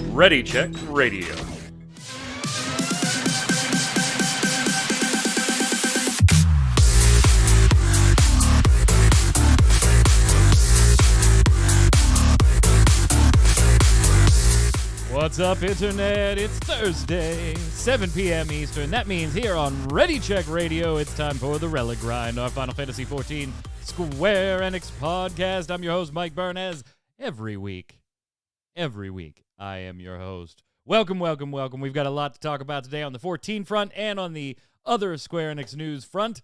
Ready Check Radio. What's up, Internet? It's Thursday, 7 p.m. Eastern. That means here on Ready Check Radio, it's time for the Relic Grind, our Final Fantasy XIV Square Enix podcast. I'm your host, Mike Burnez. Every week, I am your host. Welcome. We've got a lot to talk about today on the 14 front and on the other Square Enix news front,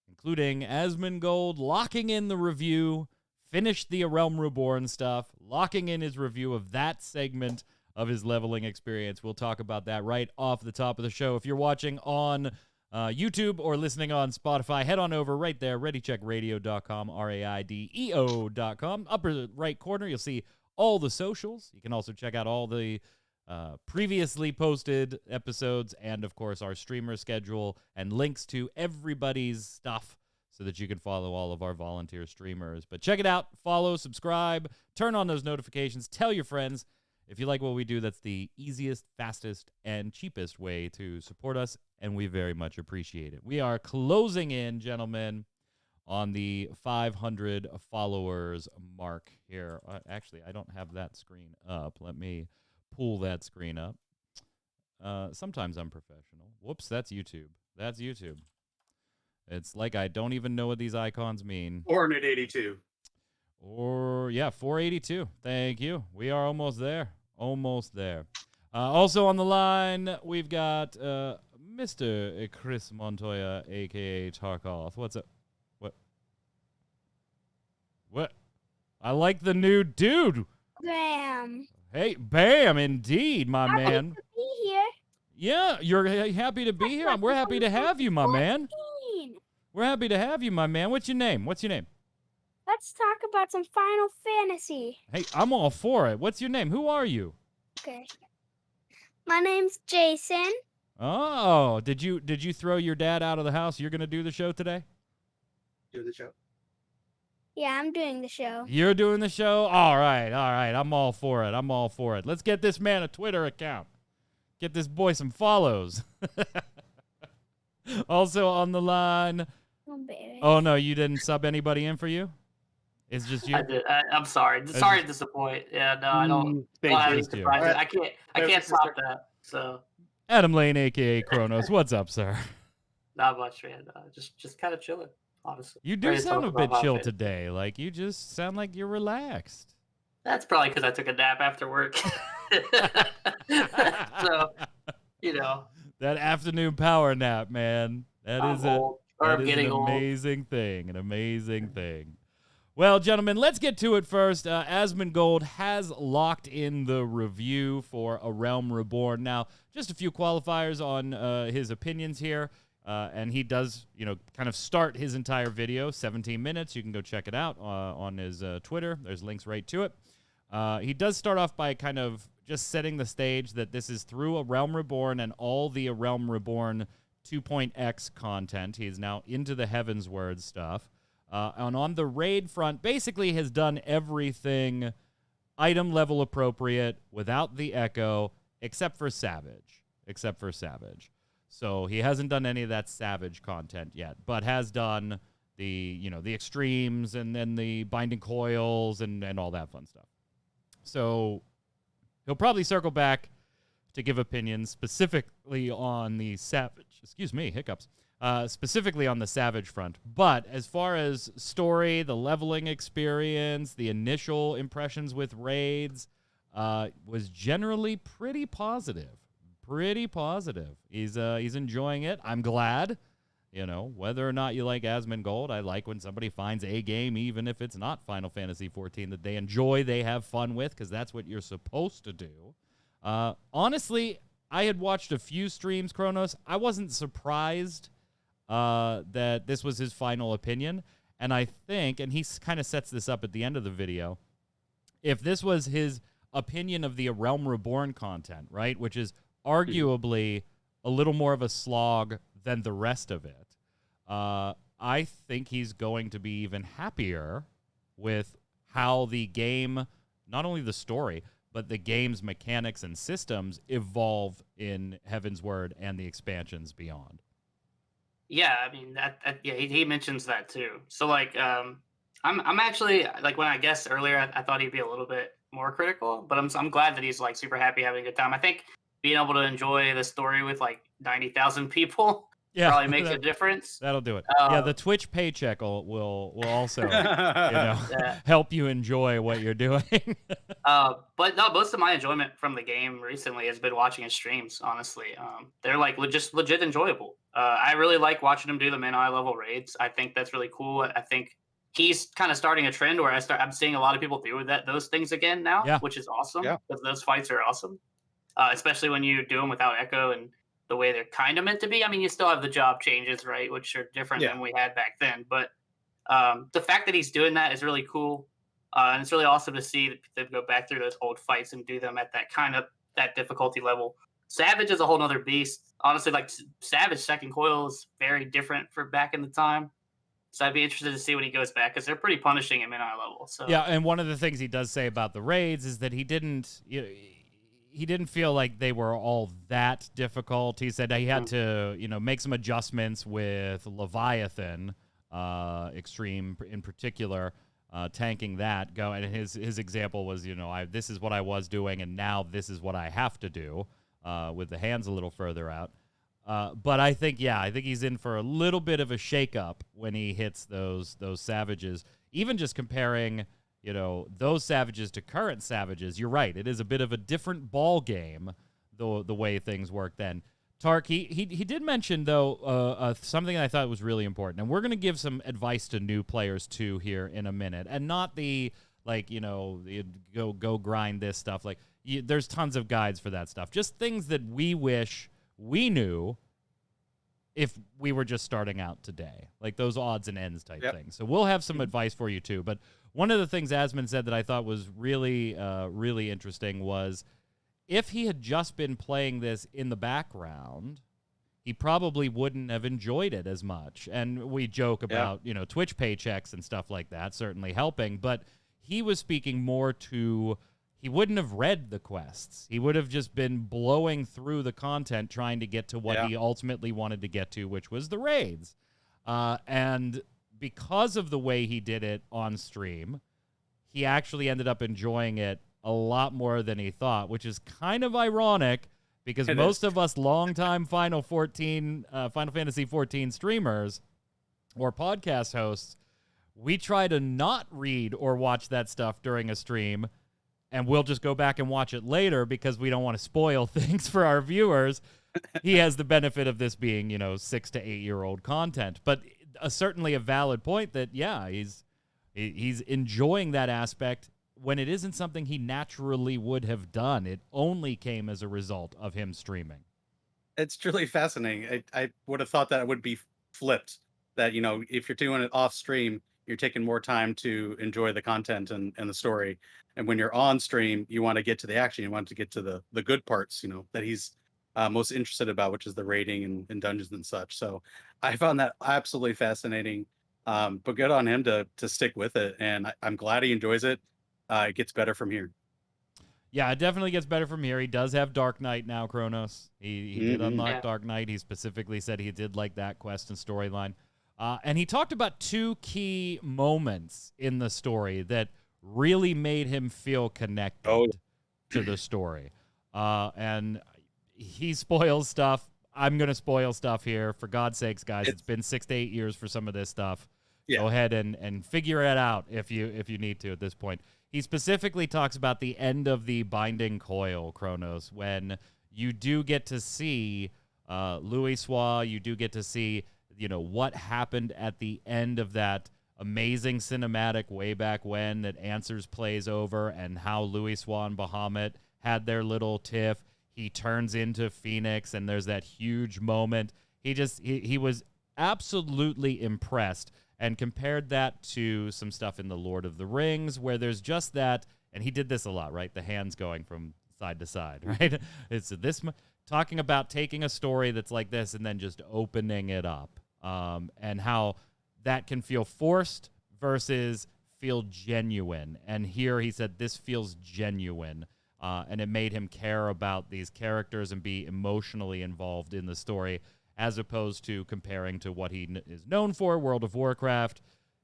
including Asmongold locking in the review, finished the A Realm Reborn stuff, locking in his review of that segment of his leveling experience. We'll talk about that right off the top of the show. If you're watching on YouTube or listening on Spotify, head on over right there, readycheckradio.com, RAIDEO.com. Upper right corner, you'll see all the socials. You can also check out all the previously posted episodes and, of course, our streamer schedule and links to everybody's stuff so that you can follow all of our volunteer streamers. But check it out, follow, subscribe, turn on those notifications, tell your friends. If you like what we do, that's the easiest, fastest, and cheapest way to support us, and we very much appreciate it. We are closing in, gentlemen, on the 500 followers mark here. Actually, I don't have that screen up. Let me pull that screen up. Sometimes I'm professional. Whoops, that's YouTube. That's YouTube. It's like I don't even know what these icons mean. Hornet 82. Or, yeah, 482. Thank you. We are almost there. Almost there. Also on the line, we've got Mr. Chris Montoya, a.k.a. Tarkoth. What's up? What? I like the new dude. Bam. Hey, bam, indeed, my man. Happy to be here. Yeah, you're happy to be here. We're happy to have you, my man. We're happy to have you, my man. What's your name? Let's talk about some Final Fantasy. Hey, I'm all for it. What's your name? Who are you? Okay. My name's Jason. Oh, did you throw your dad out of the house? You're going to do the show today? Do the show. Yeah, I'm doing the show. You're doing the show? All right. I'm all for it. Let's get this man a Twitter account. Get this boy some follows. Also on the line. Oh, baby. Oh, no, you didn't sub anybody in for you? It's just you? I did. I'm sorry. Sorry to disappoint. Yeah, no, I don't. I can't stop that. So. Adam Lane, a.k.a. Kronos. What's up, sir? Not much, man. Just kind of chilling, honestly. You do sound a bit chill today. Like, you just sound like you're relaxed. That's probably because I took a nap after work. So, That afternoon power nap, man. That is an amazing thing. Well, gentlemen, let's get to it first. Asmongold has locked in the review for A Realm Reborn. Now, just a few qualifiers on his opinions here. And he does, kind of start his entire video, 17 minutes. You can go check it out on his Twitter. There's links right to it. He does start off by kind of just setting the stage that this is through A Realm Reborn and all the A Realm Reborn 2.x content. He's now into the Heavensward stuff. And on the raid front, basically has done everything item level appropriate without the echo, except for Savage. So he hasn't done any of that Savage content yet, but has done the extremes and then the binding coils and all that fun stuff. So he'll probably circle back to give opinions specifically on the Savage. Specifically on the Savage front. But as far as story, the leveling experience, the initial impressions with raids, was generally pretty positive. He's enjoying it. I'm glad. Whether or not you like Asmongold, I like when somebody finds a game, even if it's not Final Fantasy XIV, that they enjoy, they have fun with, because that's what you're supposed to do. Honestly, I had watched a few streams, Kronos. I wasn't surprised that this was his final opinion. And I think, and he kind of sets this up at the end of the video, if this was his opinion of the A Realm Reborn content, right, which is arguably a little more of a slog than the rest of it, I think he's going to be even happier with how the game, not only the story, but the game's mechanics and systems evolve in Heavensward and the expansions beyond. Yeah, I mean yeah, he mentions that too. So like, I'm actually like when I guessed earlier, I thought he'd be a little bit more critical, but I'm glad that he's like super happy, having a good time. I think being able to enjoy the story with like 90,000 people probably makes a difference. That'll do it. Yeah, the Twitch paycheck will also help you enjoy what you're doing. But no, most of my enjoyment from the game recently has been watching his streams. Honestly, they're like just legit enjoyable. I really like watching him do the min high level raids. I think that's really cool. I think he's kind of starting a trend where I'm seeing a lot of people do those things again now, which is awesome because those fights are awesome, especially when you do them without echo and the way they're kind of meant to be. I mean, you still have the job changes, right, which are different than we had back then. But the fact that he's doing that is really cool. And it's really awesome to see them go back through those old fights and do them at that difficulty level. Savage is a whole nother beast. Honestly, like Savage second coil is very different for back in the time. So I'd be interested to see when he goes back because they're pretty punishing him in our level. So yeah, and one of the things he does say about the raids is that he didn't feel like they were all that difficult. He said he had to make some adjustments with Leviathan, Extreme in particular. Tanking that and his example was, this is what I was doing, and now this is what I have to do, with the hands a little further out. But I think he's in for a little bit of a shakeup when he hits those savages. Even just comparing, those savages to current savages, you're right. It is a bit of a different ball game, the way things work then. Tark, he did mention, though, something I thought was really important. And we're going to give some advice to new players, too, here in a minute. And not the, go grind this stuff. There's tons of guides for that stuff. Just things that we wish we knew if we were just starting out today. Like those odds and ends type things. So we'll have some advice for you, too. But one of the things Asmon said that I thought was really, really interesting was, if he had just been playing this in the background, he probably wouldn't have enjoyed it as much. And we joke about, Twitch paychecks and stuff like that certainly helping, but he was speaking more to, he wouldn't have read the quests. He would have just been blowing through the content trying to get to what he ultimately wanted to get to, which was the raids. And because of the way he did it on stream, he actually ended up enjoying it a lot more than he thought, which is kind of ironic because most of us longtime Final Fantasy XIV streamers or podcast hosts, we try to not read or watch that stuff during a stream, and we'll just go back and watch it later because we don't want to spoil things for our viewers. He has the benefit of this being, 6 to 8 year old content, but certainly a valid point that, he's enjoying that aspect when it isn't something he naturally would have done. It only came as a result of him streaming. It's truly fascinating. I would have thought that it would be flipped, that, if you're doing it off stream, you're taking more time to enjoy the content and the story. And when you're on stream, you want to get to the action. You want to get to the good parts, that he's most interested about, which is the raiding and dungeons and such. So I found that absolutely fascinating. But good on him to stick with it. And I'm glad he enjoys it. It gets better from here. Yeah, it definitely gets better from here. He does have Dark Knight now, Kronos. He did unlock Dark Knight. He specifically said he did like that quest and storyline. And he talked about 2 key moments in the story that really made him feel connected to the story. And he spoils stuff. I'm going to spoil stuff here. For God's sakes, guys, it's been 6 to 8 years for some of this stuff. Go ahead and figure it out if you need to at this point. He specifically talks about the end of the Binding Coil, Kronos, when you do get to see Louisoix, you do get to see, what happened at the end of that amazing cinematic way back when that Answers plays over, and how Louisoix and Bahamut had their little tiff. He turns into Phoenix, and there's that huge moment. He was absolutely impressed, and compared that to some stuff in The Lord of the Rings where there's just that, and he did this a lot, right? The hands going from side to side, right? It's this talking about taking a story that's like this and then just opening it up, and how that can feel forced versus feel genuine. And here he said, this feels genuine. And it made him care about these characters and be emotionally involved in the story, as opposed to comparing to what he is known for, World of Warcraft,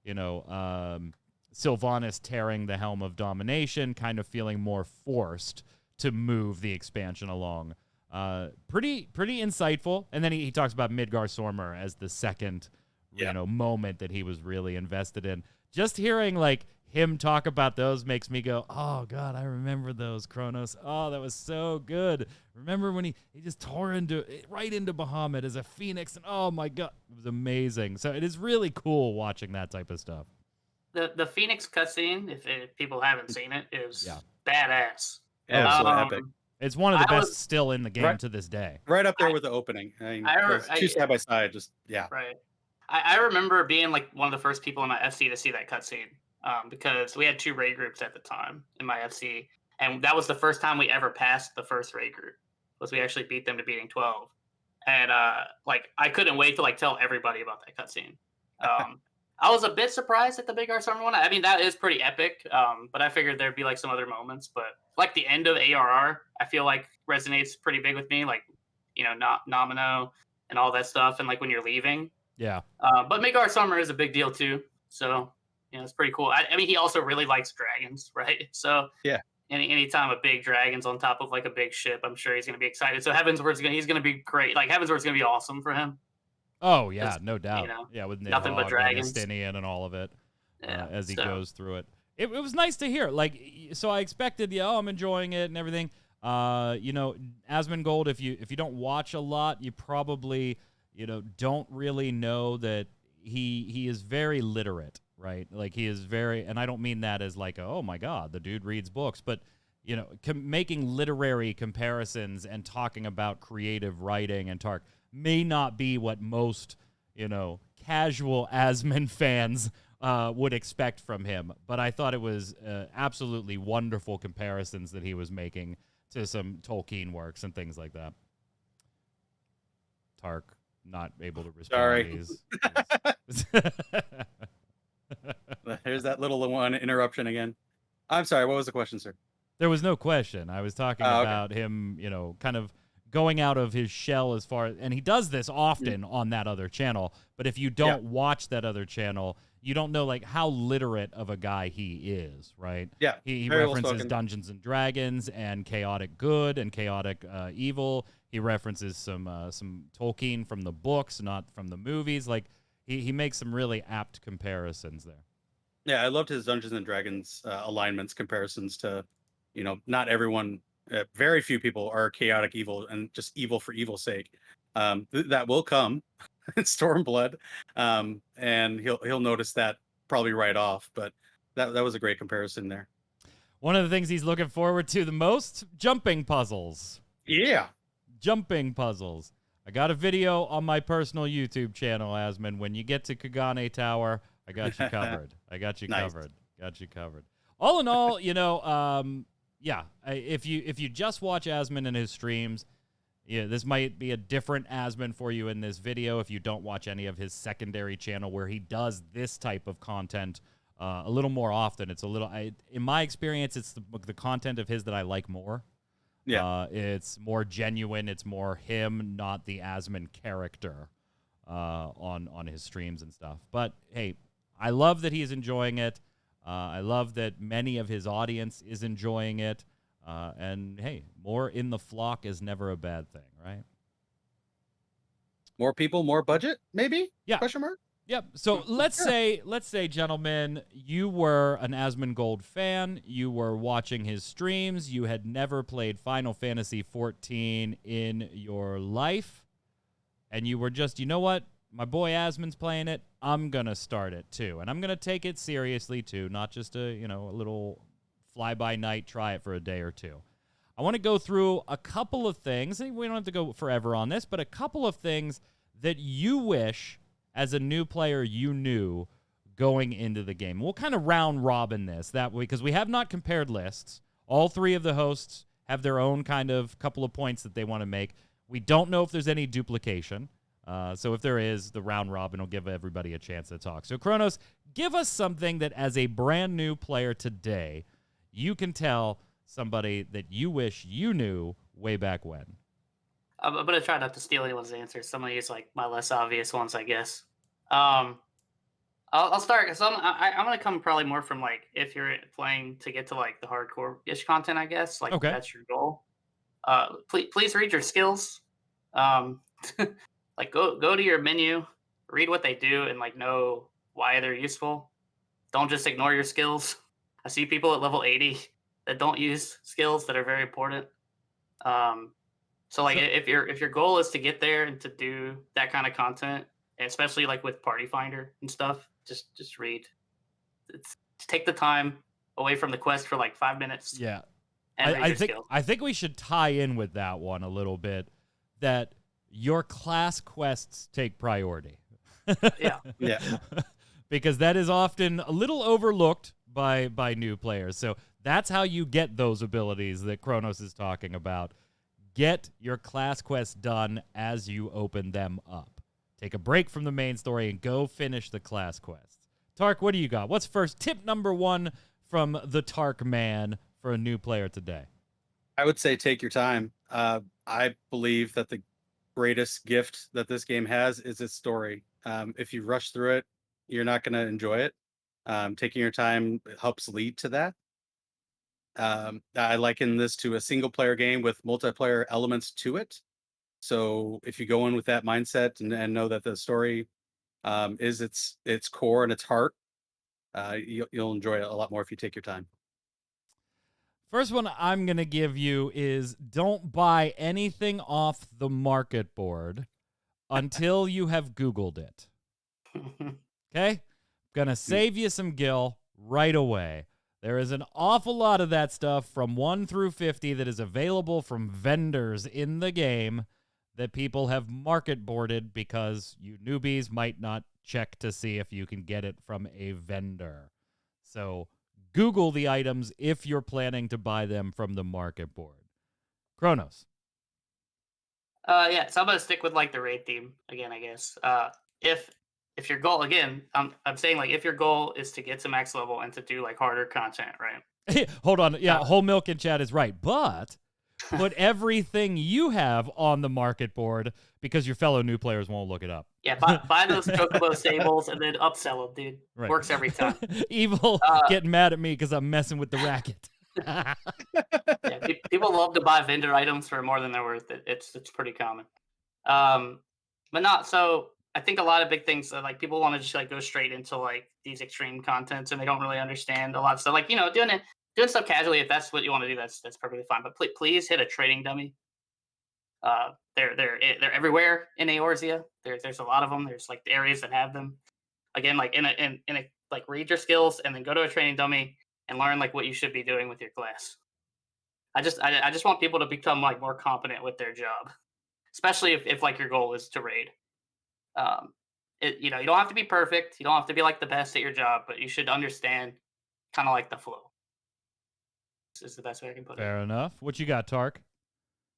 Sylvanas tearing the helm of domination, kind of feeling more forced to move the expansion along. Pretty insightful. And then he talks about Midgar Sormer as the second, moment that he was really invested in. Just hearing like him talk about those makes me go, oh God, I remember those, Kronos. Oh, that was so good. Remember when he just tore right into Bahamut as a phoenix, and oh my God, it was amazing. So it is really cool watching that type of stuff. The Phoenix cutscene, if people haven't seen it, is badass. Absolutely epic. It's one of the best still in the game to this day. Right up there with the opening. I mean, two side by side, Right. I remember being like one of the first people in my FC to see that cutscene. Because we had 2 raid groups at the time in my FC, and that was the first time we ever passed the first raid group. Was we actually beat them to beating 12, and I couldn't wait to tell everybody about that cutscene. I was a bit surprised at the Big Summer one. I mean, that is pretty epic, but I figured there'd be some other moments. But the end of ARR, I feel resonates pretty big with me. Nomino and all that stuff, and when you're leaving. Yeah. But Midgar Summer is a big deal too. So. It's pretty cool. I mean, he also really likes dragons, right? So yeah, anytime a big dragon's on top of a big ship, I'm sure he's going to be excited. So Heavensward's he's going to be great. Heavensward's going to be awesome for him. Oh yeah, no doubt. With nothing but dragons, Justinian, and all of it as he goes through it. It was nice to hear. So I expected, I'm enjoying it and everything. Asmongold, if you don't watch a lot, you probably don't really know that he is very literate. Right, he is very, and I don't mean that as oh my God, the dude reads books, but making literary comparisons and talking about creative writing and may not be what most casual Asmon fans would expect from him. But I thought it was absolutely wonderful comparisons that he was making to some Tolkien works and things like that. Tark not able to respond. Sorry. There's that little one interruption again. I'm sorry. What was the question, sir? There was no question. I was talking about him, kind of going out of his shell as far as, and he does this often on that other channel. But if you don't watch that other channel, you don't know how literate of a guy he is, right? Yeah. He references Dungeons and Dragons and chaotic good and chaotic evil. He references some Tolkien from the books, not from the movies. He makes some really apt comparisons there. Yeah, I loved his Dungeons and Dragons alignments comparisons to, not everyone, very few people are chaotic evil and just evil for evil's sake. That will come in Stormblood, and he'll notice that probably right off. But that was a great comparison there. One of the things he's looking forward to the most, jumping puzzles. Yeah. Jumping puzzles. I got a video on my personal YouTube channel, Asmon. When you get to Kagane Tower, I got you covered. I got you covered. Got you covered. All in all, if you just watch Asmon and his streams, this might be a different Asmon for you in this video if you don't watch any of his secondary channel where he does this type of content a little more often. It's in my experience, it's the content of his that I like more. Yeah, it's more genuine. It's more him, not the Asmon character on his streams and stuff. But hey, I love that he's enjoying it. I love that many of his audience is enjoying it. And hey, more in the flock is never a bad thing, right? More people, more budget, maybe? Yeah. Question mark? Yep. So let's say, gentlemen, you were an Asmongold fan. You were watching his streams. You had never played Final Fantasy XIV in your life. And you were just, you know what? My boy Asmon's playing it. I'm going to start it too. And I'm going to take it seriously too, not just a little fly-by-night, try it for a day or two. I want to go through a couple of things. We don't have to go forever on this, but a couple of things that you wish as a new player you knew going into the game. We'll kind of round robin this that way because we have not compared lists. All 3 of the hosts have their own kind of couple of points that they want to make. We don't know if there's any duplication. So if there is, the round robin will give everybody a chance to talk. So Kronos, give us something that as a brand new player today, you can tell somebody that you wish you knew way back when. I'm gonna try not to steal anyone's answers. Some of these like my less obvious ones, I guess. I'll start. So I'm gonna come probably more from like if you're playing to get to like the hardcore-ish content, I guess. Like Okay. that's your goal. Please read your skills. Like go to your menu, read what they do, and like know why they're useful. Don't just ignore your skills. I see people at level 80 that don't use skills that are very important. So like if your goal is to get there and to do that kind of content, especially like with Party Finder and stuff, just read. Take the time away from the quest for like 5 minutes. Yeah. And read your skills. I think we should tie in with that one a little bit, that your class quests take priority. Yeah. Because that is often a little overlooked by new players. So that's how you get those abilities that Kronos is talking about. Get your class quests done as you open them up. Take a break from the main story and go finish the class quests. Tark, what do you got? What's first? Tip number 1 from the Tark man for a new player today. I would say take your time. I believe that the greatest gift that this game has is its story. If you rush through it, you're not going to enjoy it. Taking your time helps lead to that. I liken this to a single player game with multiplayer elements to it. So if you go in with that mindset and know that the story is its core and its heart, you'll enjoy it a lot more if you take your time. First one I'm going to give you is don't buy anything off the market board until you have Googled it. Okay? Gonna save you some gil right away. There is an awful lot of that stuff from 1 through 50 that is available from vendors in the game that people have market boarded because you newbies might not check to see if you can get it from a vendor. So Google the items if you're planning to buy them from the market board. Kronos. Yeah, so I'm gonna stick with like the raid theme again, I guess. If your goal, again, I'm saying like if your goal is to get to max level and to do like harder content, right? Hold on. Yeah, Whole Milk in chat is right. But put everything you have on the market board because your fellow new players won't look it up. Yeah, buy those Chocobo stables and then upsell them, dude. Right. Works every time. Evil getting mad at me because I'm messing with the racket. Yeah, people love to buy vendor items for more than they're worth. It's pretty common. But not so. I think a lot of big things like people want to just like go straight into like these extreme contents and they don't really understand a lot of stuff. Like doing stuff casually, if that's what you want to do, that's perfectly fine. But please hit a trading dummy. They're everywhere in Eorzea. There's a lot of them. There's like the areas that have them. Again, like in a like read your skills and then go to a trading dummy and learn like what you should be doing with your class. I just want people to become like more competent with their job, especially if like your goal is to raid. You don't have to be perfect. You don't have to be like the best at your job, but you should understand kind of like the flow. This is the best way I can put it. Fair enough. What you got, Tark?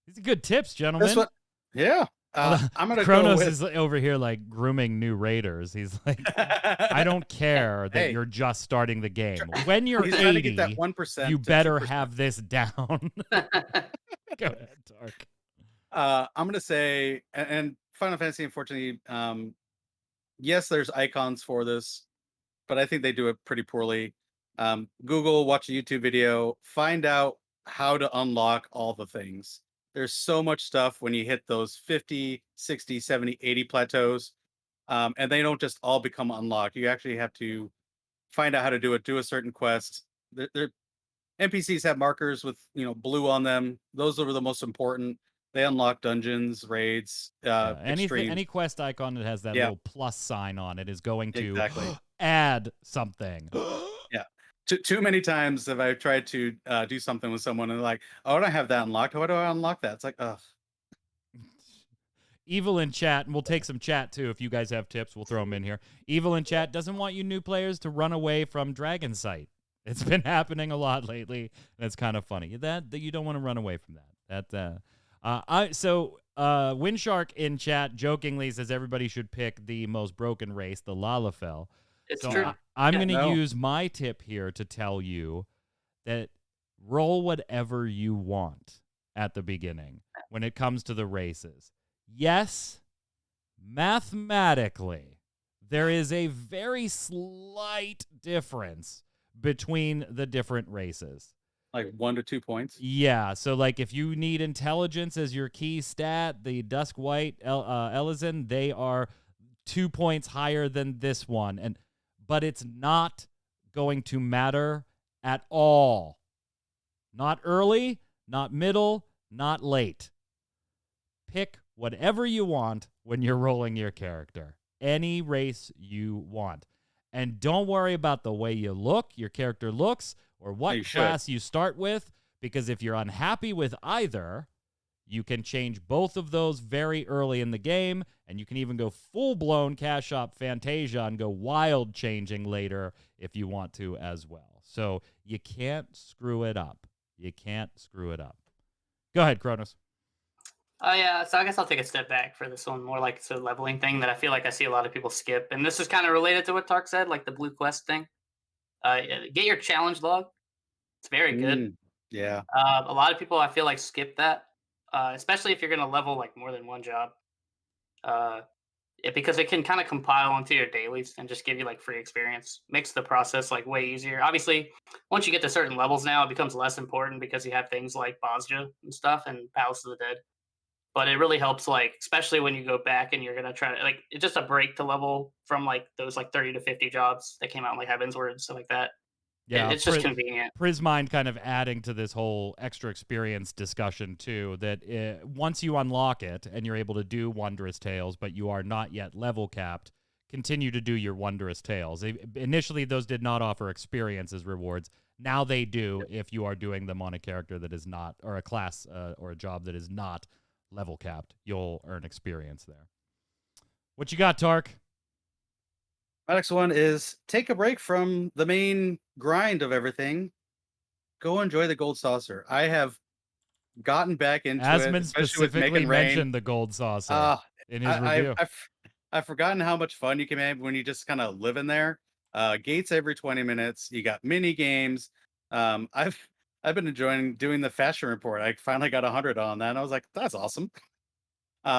These are good tips, gentlemen. Yeah. I'm gonna Kronos go with... is over here like grooming new raiders. He's like, I don't care that you're just starting the game. When you're 80, that 1% you better have this down. Go ahead, Tark. I'm gonna say, and Final Fantasy, unfortunately, yes, there's icons for this, but I think they do it pretty poorly. Google, watch a YouTube video, find out how to unlock all the things. There's so much stuff when you hit those 50, 60, 70, 80 plateaus, and they don't just all become unlocked. You actually have to find out how to do it, do a certain quest. NPCs have markers with blue on them. Those are the most important. They unlock dungeons, raids, any quest icon that has that little plus sign on it is going to add something. Yeah. Too many times have I tried to do something with someone and they're like, oh, I don't have that unlocked. How do I unlock that? It's like, ugh. Evil in chat, and we'll take some chat too. If you guys have tips, we'll throw them in here. Evil in chat doesn't want you new players to run away from Dragon Sight. It's been happening a lot lately, and it's kind of funny. That you don't want to run away from that. Windshark in chat jokingly says everybody should pick the most broken race, the Lalafell. It's So true. I'm Yeah, going to no. use my tip here to tell you that roll whatever you want at the beginning when it comes to the races. Yes, mathematically, there is a very slight difference between the different races. Like 1 to 2 points. Yeah, so like if you need intelligence as your key stat, the Dusk White Elysian, they are 2 points higher than this one, but it's not going to matter at all. Not early, not middle, not late. Pick whatever you want when you're rolling your character. Any race you want. And don't worry about the way you look, your character looks, or what You should. class you start with, because if you're unhappy with either, you can change both of those very early in the game, and you can even go full-blown Cash Shop Fantasia and go wild changing later if you want to as well. So you can't screw it up. You can't screw it up. Go ahead, Kronos. Oh yeah, so I guess I'll take a step back for this one, more like it's a leveling thing that I feel like I see a lot of people skip, and this is kind of related to what Tark said, like the blue quest thing. Get your challenge log; it's very good. Yeah. A lot of people I feel like skip that, especially if you're going to level like more than one job, because it can kind of compile onto your dailies and just give you like free experience. Makes the process like way easier. Obviously, once you get to certain levels now, it becomes less important because you have things like Bosja and stuff and Palace of the Dead. But it really helps, like, especially when you go back and you're going to try to, like, it's just a break to level from, like, those, like, 30 to 50 jobs that came out in, like, Heavensward and stuff like that. Yeah, It's just convenient. Prismind kind of adding to this whole extra experience discussion, too, that once you unlock it and you're able to do Wondrous Tales, but you are not yet level capped, continue to do your Wondrous Tales. Initially, those did not offer experience as rewards. Now they do if you are doing them on a character that is not, or a class or a job that is not level capped. You'll earn experience there. What you got, Tark? My next one is take a break from the main grind of everything. Go enjoy the gold saucer. I have gotten back into it, Asmon especially with specifically making rain. mentioned the gold saucer in his review. I've forgotten how much fun you can have when you just kind of live in there. Gates every 20 minutes. You got mini games. I've been enjoying doing the fashion report. I finally got 100 on that, and I was like, that's awesome.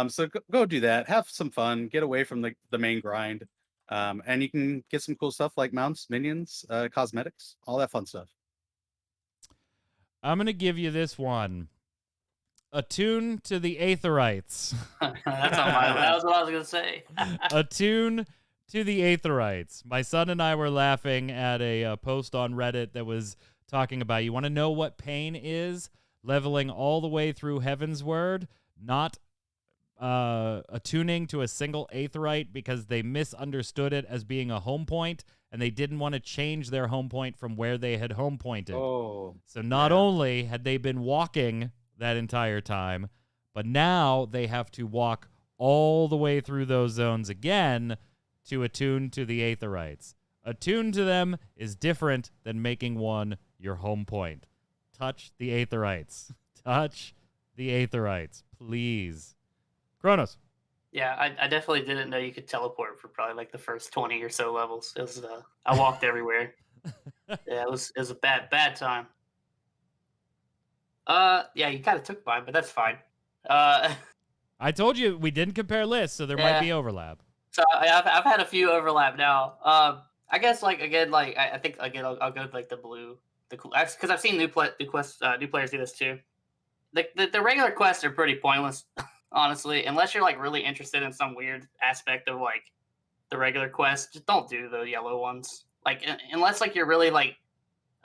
So go do that. Have some fun. Get away from the main grind. And you can get some cool stuff like mounts, minions, cosmetics, all that fun stuff. I'm going to give you this one. Attune to the Aetherites. That's on my. That was what I was gonna say. Attune to the Aetherites. My son and I were laughing at a post on Reddit that was talking about, you want to know what pain is? Leveling all the way through Heavensward, not attuning to a single Aetherite because they misunderstood it as being a home point, and they didn't want to change their home point from where they had home pointed. Oh, so not only had they been walking that entire time, but now they have to walk all the way through those zones again to attune to the Aetherites. Attune to them is different than making one your home point. Touch the Aetherites. Touch the Aetherites, please. Kronos. Yeah, I definitely didn't know you could teleport for probably like the first 20 or so levels. It was I walked everywhere. Yeah, it was a bad time. Yeah, you kind of took mine, but that's fine. I told you we didn't compare lists, so there might be overlap. So I've had a few overlap now. I guess like again, like I think again I'll go with like the blue, the cool, because I've seen new players do this too. The regular quests are pretty pointless, honestly, unless you're like really interested in some weird aspect of like the regular quest. Just don't do the yellow ones. Like unless like you're really like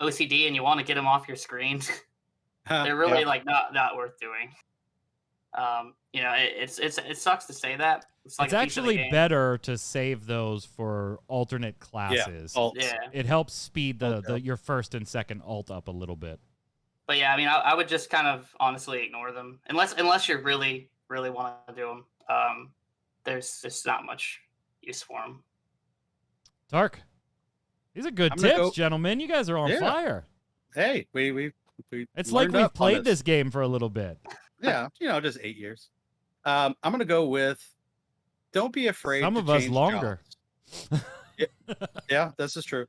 OCD and you want to get them off your screen, they're really like not worth doing. You know, it sucks to say that. It's actually better to save those for alternate classes. Yeah. It helps speed your first and second alt up a little bit. But yeah, I mean, I would just kind of honestly ignore them unless you really want to do them. There's just not much use for them. Tark, these are good tips, gentlemen. You guys are on fire. Hey, we it's like we've played this game for a little bit. Yeah, just 8 years. I'm gonna go with don't be afraid Some to of us change longer. jobs. Yeah, this is true.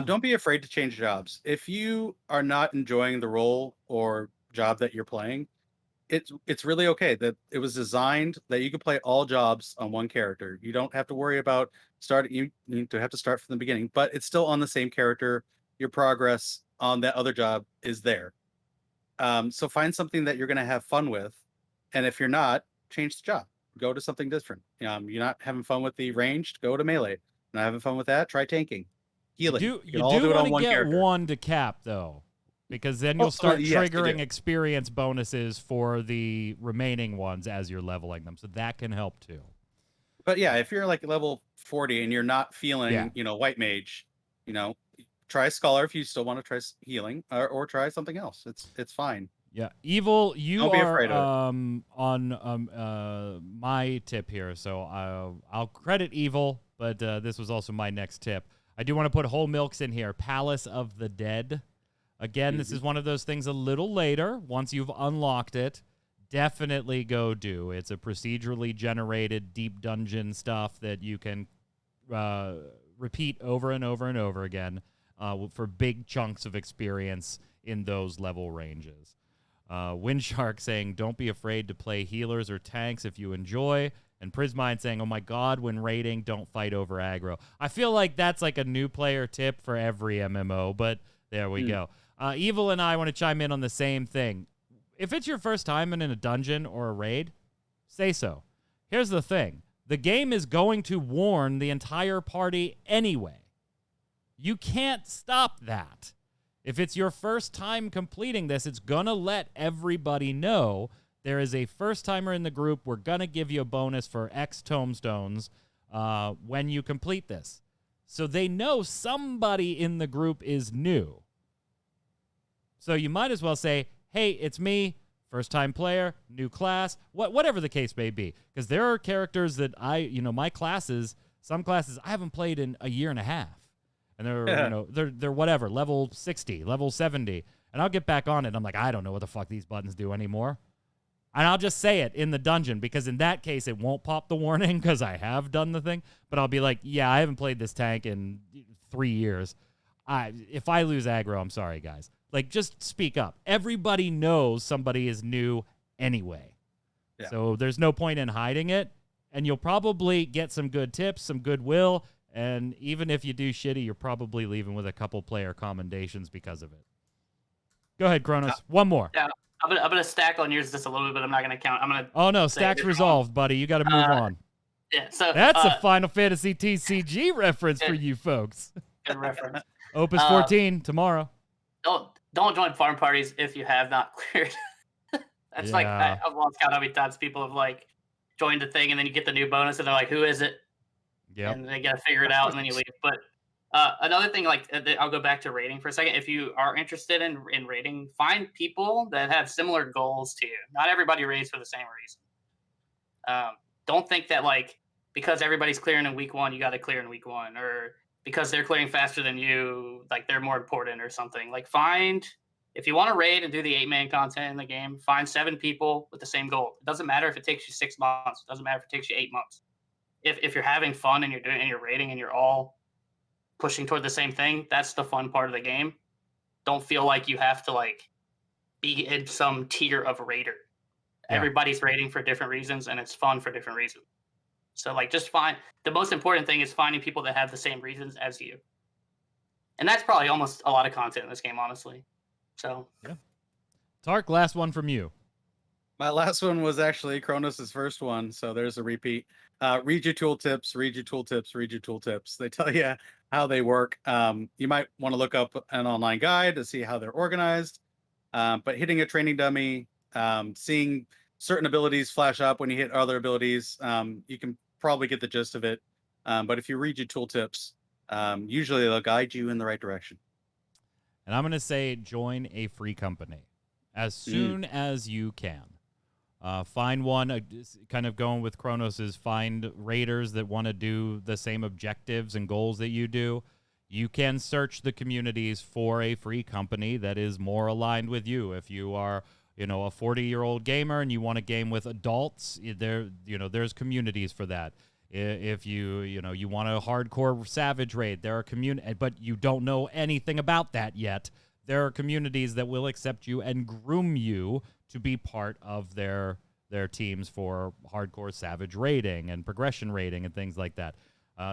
Don't be afraid to change jobs. If you are not enjoying the role or job that you're playing, it's really okay. That it was designed that you can play all jobs on one character. You don't have to worry about starting. You need to have to start from the beginning, but it's still on the same character. Your progress on that other job is there. So find something that you're going to have fun with, and if you're not, change the job. Go to something different. You're not having fun with the ranged, go to melee. Not having fun with that, try tanking, healing. You can all do it want on to one get character. one to cap though, because then you'll Oh, start yes, you triggering do. experience bonuses for the remaining ones as you're leveling them. So that can help too. But yeah, if you're like level 40 and you're not feeling, Yeah. white mage, try scholar if you still want to try healing, or try something else. It's fine. Yeah, Evil, you Don't be are afraid of on my tip here, so I'll credit Evil, but this was also my next tip. I do want to put Whole Milks in here. Palace of the Dead. Again, this is one of those things a little later. Once you've unlocked it, definitely go do. It's a procedurally generated deep dungeon stuff that you can repeat over and over and over again for big chunks of experience in those level ranges. Windshark saying, don't be afraid to play healers or tanks if you enjoy. And Prismine saying, oh my God, when raiding, don't fight over aggro. I feel like that's like a new player tip for every MMO, but there we go. Evil and I want to chime in on the same thing. If it's your first time in a dungeon or a raid, say so. Here's the thing. The game is going to warn the entire party anyway. You can't stop that. If it's your first time completing this, it's going to let everybody know there is a first-timer in the group. We're going to give you a bonus for X tomestones when you complete this. So they know somebody in the group is new. So you might as well say, hey, it's me, first-time player, new class, whatever the case may be. Because there are characters that my classes, some classes I haven't played in a year and a half. And they're whatever, level 60, level 70. And I'll get back on it, and I'm like, I don't know what the fuck these buttons do anymore. And I'll just say it in the dungeon, because in that case, it won't pop the warning, because I have done the thing. But I'll be like, yeah, I haven't played this tank in 3 years. If I lose aggro, I'm sorry, guys. Like, just speak up. Everybody knows somebody is new anyway. Yeah. So there's no point in hiding it. And you'll probably get some good tips, some goodwill. And even if you do shitty, you're probably leaving with a couple player commendations because of it. Go ahead, Kronos. One more. Yeah, I'm gonna stack on yours just a little bit, but I'm not gonna count. I'm gonna. Oh no, stack's resolved, buddy. You got to move on. Yeah, so that's a Final Fantasy TCG reference for you folks. Good reference. Opus 14 tomorrow. Don't join farm parties if you have not cleared. That's like I've lost count how many times people have like joined the thing and then you get the new bonus and they're like, who is it? Yeah, and they got to figure it out, and then you leave. But another thing, like I'll go back to rating for a second. If you are interested in rating, find people that have similar goals to you. Not everybody raids for the same reason. Don't think that like because everybody's clearing in week 1, you got to clear in week 1, or because they're clearing faster than you, like they're more important or something. Like if you want to raid and do the 8-man content in the game, find 7 people with the same goal. It doesn't matter if it takes you 6 months. It doesn't matter if it takes you 8 months. If you're having fun and you're raiding and you're all pushing toward the same thing, that's the fun part of the game. Don't feel like you have to like be in some tier of raider. Yeah. Everybody's raiding for different reasons and it's fun for different reasons. So like just the most important thing is finding people that have the same reasons as you. And that's probably almost a lot of content in this game, honestly. So yeah. Tark, last one from you. My last one was actually Kronos' first one, so there's a repeat. Read your tooltips, read your tooltips, read your tooltips. They tell you how they work. You might want to look up an online guide to see how they're organized. But hitting a training dummy, seeing certain abilities flash up when you hit other abilities, you can probably get the gist of it. But if you read your tooltips, usually they'll guide you in the right direction. And I'm going to say join a free company as soon as you can. Find one, kind of going with Kronos' find raiders that want to do the same objectives and goals that you do. You can search the communities for a free company that is more aligned with you. If you are a 40-year-old gamer and you want to game with adults, there's communities for that. If you want a hardcore savage raid, there are but you don't know anything about that yet. There are communities that will accept you and groom you to be part of their teams for hardcore savage raiding and progression raiding and things like that.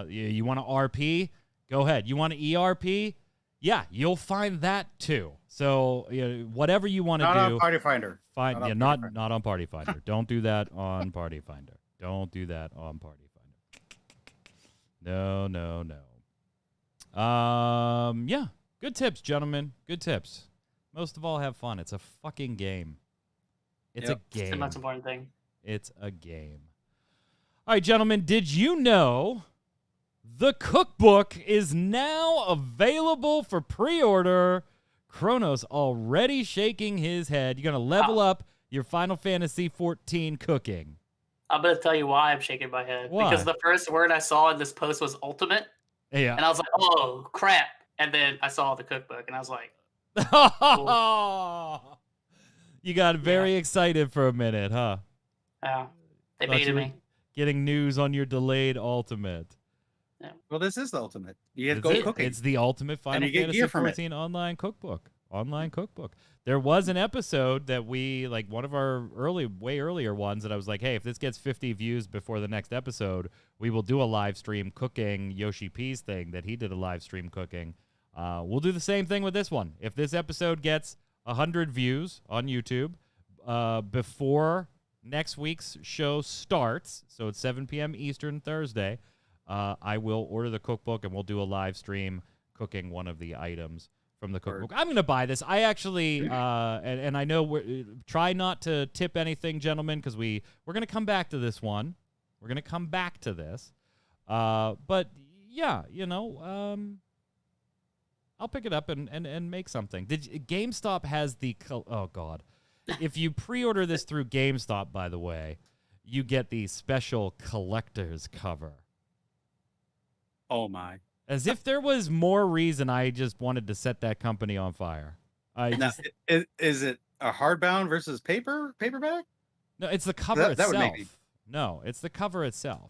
You want to RP? Go ahead. You want to ERP? Yeah, you'll find that too. So whatever you want to do. Not on Party Finder. Not on Party Finder. Don't do that on Party Finder. Don't do that on Party Finder. No. Yeah. Good tips, gentlemen. Good tips. Most of all, have fun. It's a fucking game. It's a game. It's the most important thing. It's a game. All right, gentlemen, did you know the cookbook is now available for pre-order? Kronos already shaking his head. You're going to level up your Final Fantasy XIV cooking. I'm going to tell you why I'm shaking my head. Why? Because the first word I saw in this post was ultimate. Yeah. And I was like, oh, crap. And then I saw the cookbook, and I was like, cool. You got very excited for a minute, huh? Yeah. They Thought you baited were me. Getting news on your delayed ultimate. Yeah. Well, this is the ultimate. You get to go cooking. It's the ultimate Final you get Fantasy gear from it. XIV online cookbook. Online cookbook. There was an episode that we, like one of our way earlier ones, that I was like, hey, if this gets 50 views before the next episode, we will do a live stream cooking Yoshi P's thing that he did a live stream cooking. We'll do the same thing with this one. If this episode gets 100 views on YouTube before next week's show starts, so it's 7 p.m. Eastern Thursday, I will order the cookbook and we'll do a live stream cooking one of the items from the cookbook. I'm going to buy this. I actually, and I know try not to tip anything, gentlemen, because we're going to come back to this one. We're going to come back to this. But yeah, I'll pick it up and make something. GameStop has the oh god. If you pre-order this through GameStop, by the way, you get the special collector's cover. Oh my. As if there was more reason I just wanted to set that company on fire. Now, is it a hardbound versus paperback? No, it's the cover itself. That would make me... No, it's the cover itself.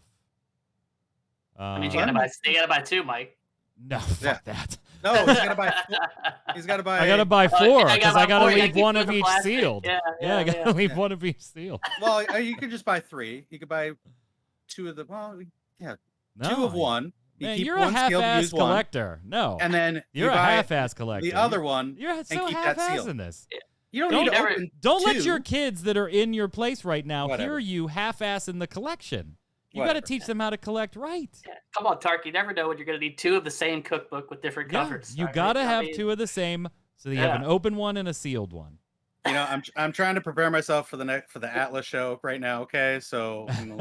I mean, you gotta buy two, Mike. No, fuck that. No, he's gotta buy. He's gotta buy. I gotta buy four because I gotta leave one of each plastic. sealed. Yeah, I gotta leave one of each sealed. Well, you could just buy three. You could buy two of the. Well, yeah, two of one. Man, keep you're one a sealed, half-ass use one, collector. No, and then you're a buy half-ass collector. the other one. You're so and keep that half-ass sealed. in this. You don't need to open. Don't let two. your kids that are in your place right now Whatever. hear you half-ass in the collection. You got to teach them how to collect right. Yeah. Come on, Tark. You never know when you're going to need two of the same cookbook with different covers. You got to have two of the same, so that you have an open one and a sealed one. I'm trying to prepare myself for the Atlas show right now. Okay, so let me...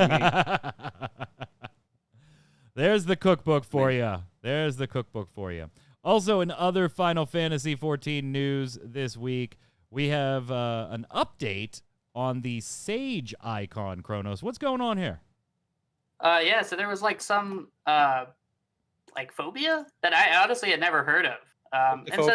There's the cookbook for you. There's the cookbook for you. Also, in other Final Fantasy XIV news this week, we have an update on the Sage icon, Kronos. What's going on here? Yeah, so there was like some phobia that I honestly had never heard of. And so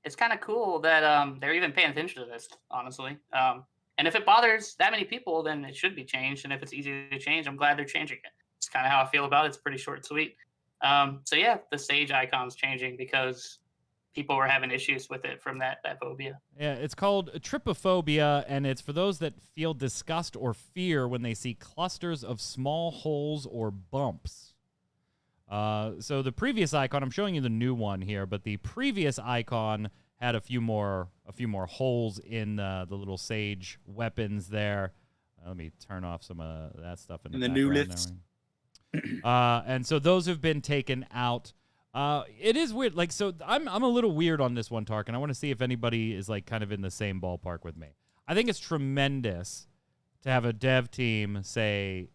it's kind of cool that they're even paying attention to this, honestly. And if it bothers that many people, then it should be changed. And if it's easy to change, I'm glad they're changing it. It's kind of how I feel about it. It's pretty short and sweet. So yeah, the Sage icon's changing because people were having issues with it from that phobia. Yeah, it's called trypophobia, and it's for those that feel disgust or fear when they see clusters of small holes or bumps. So the previous icon, I'm showing you the new one here, but the previous icon had a few more holes in the little Sage weapons there. Let me turn off some of that stuff in the new background lifts. And so those have been taken out. It is weird. Like, so I'm a little weird on this one, Tark, and I want to see if anybody is like kind of in the same ballpark with me. I think it's tremendous to have a dev team say,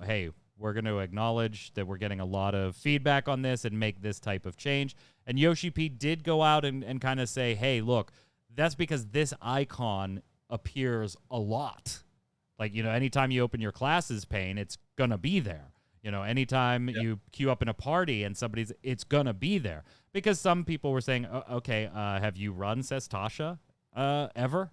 hey, we're going to acknowledge that we're getting a lot of feedback on this and make this type of change. And Yoshi P did go out and kind of say, hey, look, that's because this icon appears a lot. Like, anytime you open your classes pane, it's going to be there. Anytime you queue up in a party and it's going to be there. Because some people were saying, okay, have you run, says Tasha, ever?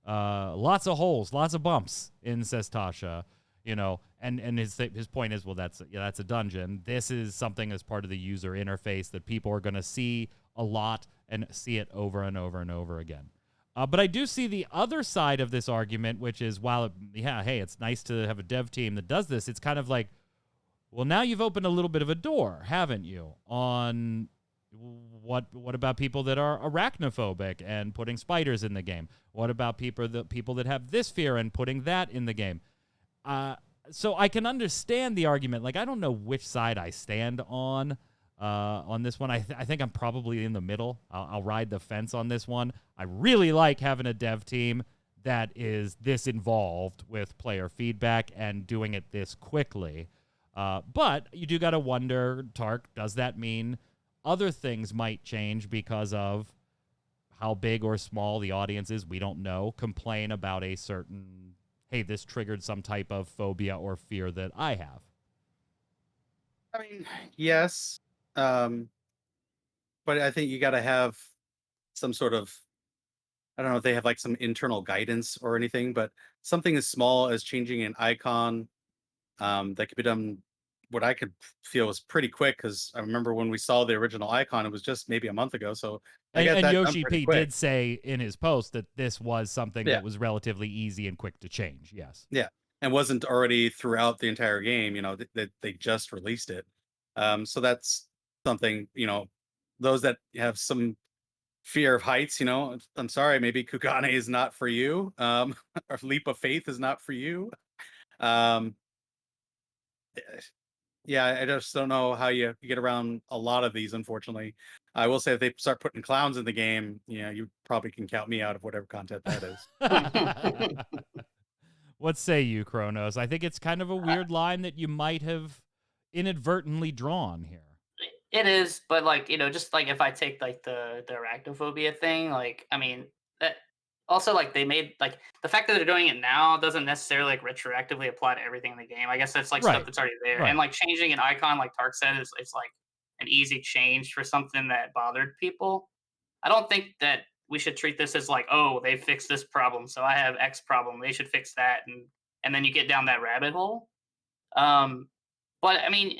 lots of holes, lots of bumps in Sestasha, you know, and his point is, well, that's a dungeon. This is something as part of the user interface that people are going to see a lot and see it over and over and over again. But I do see the other side of this argument, which is, while it's nice to have a dev team that does this, it's kind of like, well, now you've opened a little bit of a door, haven't you, on what about people that are arachnophobic and putting spiders in the game? What about people that have this fear and putting that in the game? So I can understand the argument. Like, I don't know which side I stand on this one. I think I'm probably in the middle. I'll ride the fence on this one. I really like having a dev team that is this involved with player feedback and doing it this quickly. But you do got to wonder, Tark, does that mean other things might change because of how big or small the audience is? We don't know. Complain about a certain, hey, this triggered some type of phobia or fear that I have. I mean, yes. But I think you got to have some sort of, I don't know if they have like some internal guidance or anything, but something as small as changing an icon that could be done, what I could feel was pretty quick, because I remember when we saw the original icon, it was just maybe a month ago. So I got that Yoshi done pretty P quick. did say in his post that this was something that was relatively easy and quick to change. Yes. Yeah. And wasn't already throughout the entire game, you know, they just released it. So that's something, you know, those that have some fear of heights, you know, I'm sorry, maybe Kugane is not for you. Or Leap of Faith is not for you. Yeah, I just don't know how you get around a lot of these, unfortunately. I will say if they start putting clowns in the game, yeah, you probably can count me out of whatever content that is. What say you, Kronos? I think it's kind of a weird line that you might have inadvertently drawn here. It is, but like, you know, just like if I take like the arachnophobia thing, like, I mean, that also, like, they made, like, the fact that they're doing it now doesn't necessarily like retroactively apply to everything in the game. I guess that's like stuff that's already there. Right. And like changing an icon, like Tark said, is like an easy change for something that bothered people. I don't think that we should treat this as like, oh, they fixed this problem, so I have X problem, they should fix that, and then you get down that rabbit hole. But I mean,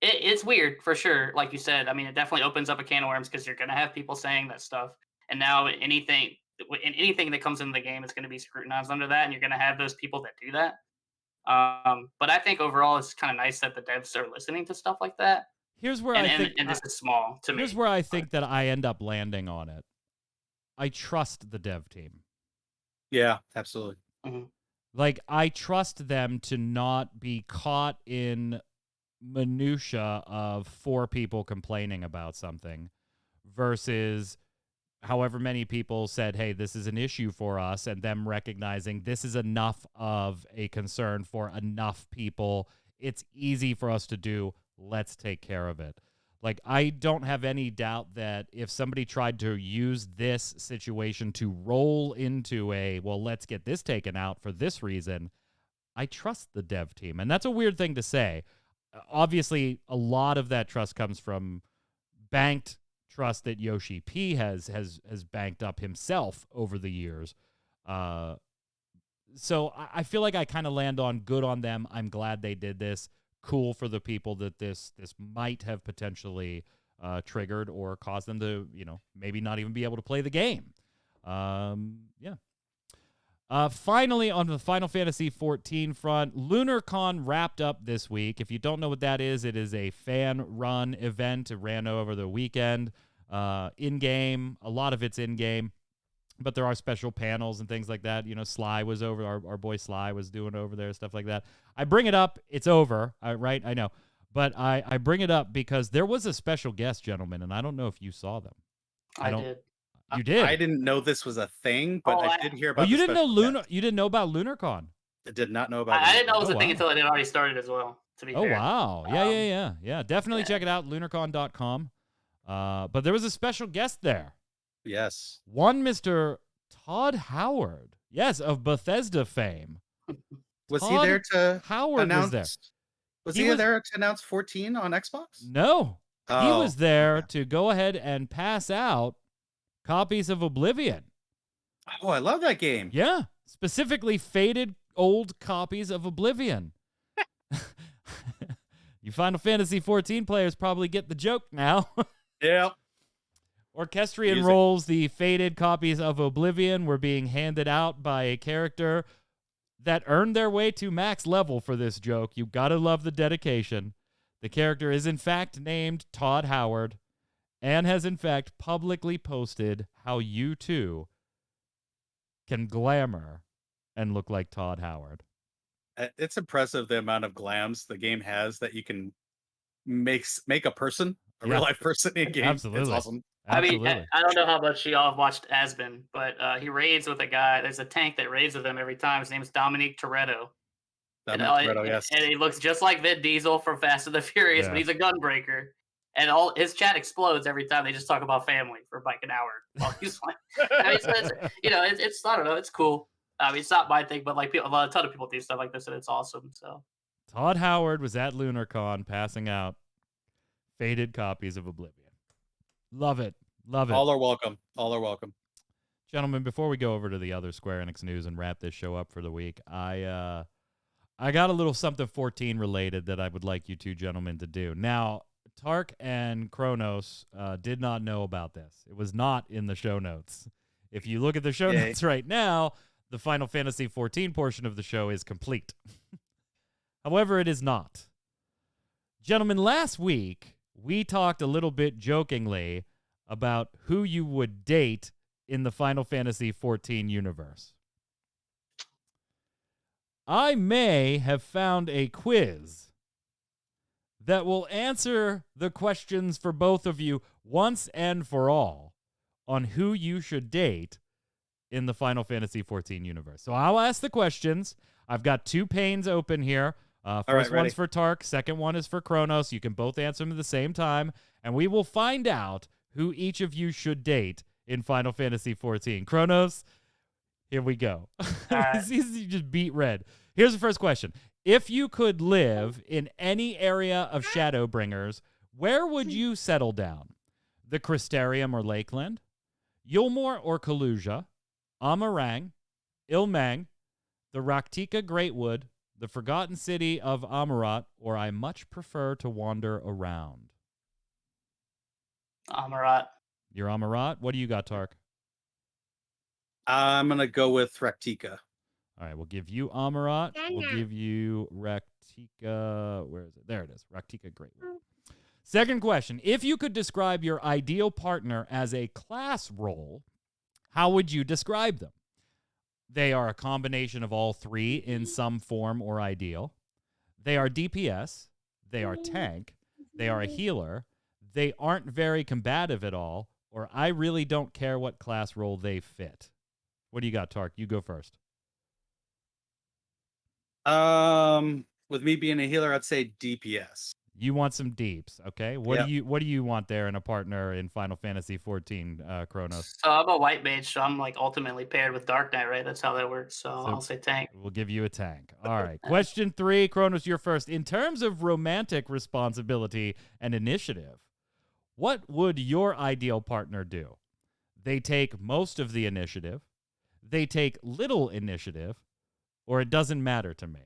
it's weird for sure. Like you said, I mean, it definitely opens up a can of worms because you're gonna have people saying that stuff, and now anything that comes into the game is going to be scrutinized under that, and you're going to have those people that do that. But I think overall, it's kind of nice that the devs are listening to stuff like that. Here's where and this is small to me. Here's where I think that I end up landing on it. I trust the dev team. Yeah, absolutely. Mm-hmm. Like, I trust them to not be caught in minutia of 4 people complaining about something versus however many people said, hey, this is an issue for us, and them recognizing this is enough of a concern for enough people. It's easy for us to do. Let's take care of it. Like, I don't have any doubt that if somebody tried to use this situation to roll into well, let's get this taken out for this reason, I trust the dev team. And that's a weird thing to say. Obviously, a lot of that trust comes from banked trust that Yoshi P has banked up himself over the years. So I feel like I kind of land on good on them. I'm glad they did this. Cool for the people that this might have potentially triggered or caused them to, you know, maybe not even be able to play the game. Yeah. Finally, on the Final Fantasy XIV front, LunarCon wrapped up this week. If you don't know what that is, it is a fan-run event. It ran over the weekend, in-game. A lot of it's in-game, but there are special panels and things like that. You know, Sly was over. Our boy Sly was doing over there, stuff like that. I bring it up. It's over, right? I know. But I bring it up because there was a special guest, gentlemen, and I don't know if you saw them. I did. You did? I didn't know this was a thing, but I did hear about. Oh, you didn't know You didn't know about LunarCon? I did not know about. I didn't know it was a thing until it had already started as well. To be fair. Wow! Yeah. Definitely check it out. LunarCon.com. But there was a special guest there. Yes. One Mr. Todd Howard. Yes, of Bethesda fame. Was he there to Howard announce? Was he there to announce 14 on Xbox? No. He Oh, was there to go ahead and pass out copies of Oblivion. Oh, I love that game. Yeah, specifically faded old copies of Oblivion. You Final Fantasy XIV players probably get the joke now. Yeah. Orchestrion Music. rolls, the faded copies of Oblivion were being handed out by a character that earned their way to max level for this joke. You gotta love the dedication. The character is in fact named Todd Howard and has in fact publicly posted how you too can glamour and look like Todd Howard. It's impressive the amount of glams the game has that you can make a person, a Yeah. real life person in game. Absolutely. It's awesome. Absolutely. I mean, I don't know how much y'all have watched Asmon, but he raids with a guy. There's a tank that raids with him every time. His name's Dominique Toretto. Yes. And he looks just like Vin Diesel from Fast and the Furious, Yeah. but he's a gunbreaker. And all his chat explodes every time they just talk about family for like an hour while he's like, I mean, it's I don't know, it's cool. I mean, it's not my thing, but like a ton of people do stuff like this, and it's awesome. So Todd Howard was at LunarCon passing out faded copies of Oblivion. Love it. Love it. All are welcome. All are welcome. Gentlemen, before we go over to the other Square Enix news and wrap this show up for the week, I got a little something 14 related that I would like you two gentlemen to do. Now, Tark and Kronos did not know about this. It was not in the show notes. If you look at the show notes right now, the Final Fantasy XIV portion of the show is complete. However, it is not. Gentlemen, last week, we talked a little bit jokingly about who you would date in the Final Fantasy XIV universe. I may have found a quiz that will answer the questions for both of you once and for all on who you should date in the Final Fantasy XIV universe. So I'll ask the questions. I've got 2 panes open here. First one's for Tark. Second one is for Kronos. You can both answer them at the same time, and we will find out who each of you should date in Final Fantasy XIV. Kronos, here we go. You just beat red. Here's the first question. If you could live in any area of Shadowbringers, where would you settle down? The Crystarium or Lakeland? Yulmore or Kalusia? Amarang? Ilmang? The Raktika Greatwood? The Forgotten City of Amarat? Or I much prefer to wander around? Amarat. You're Amarat? What do you got, Tark? I'm gonna go with Raktika. All right, we'll give you Amarat. We'll give you Raktika. Where is it? There it is. Raktika Greatwood. Second question. If you could describe your ideal partner as a class role, how would you describe them? They are a combination of all 3 in some form or ideal. They are DPS. They are tank. They are a healer. They aren't very combative at all. Or I really don't care what class role they fit. What do you got, Tark? You go first. With me being a healer, I'd say DPS. You want some deeps, okay? What do you want there in a partner in Final Fantasy XIV, Kronos? So I'm a white mage, so I'm like ultimately paired with Dark Knight, right? That's how that works. So I'll say tank. We'll give you a tank. All right. Question 3, Kronos, you're first. In terms of romantic responsibility and initiative, what would your ideal partner do? They take most of the initiative, they take little initiative, or it doesn't matter to me.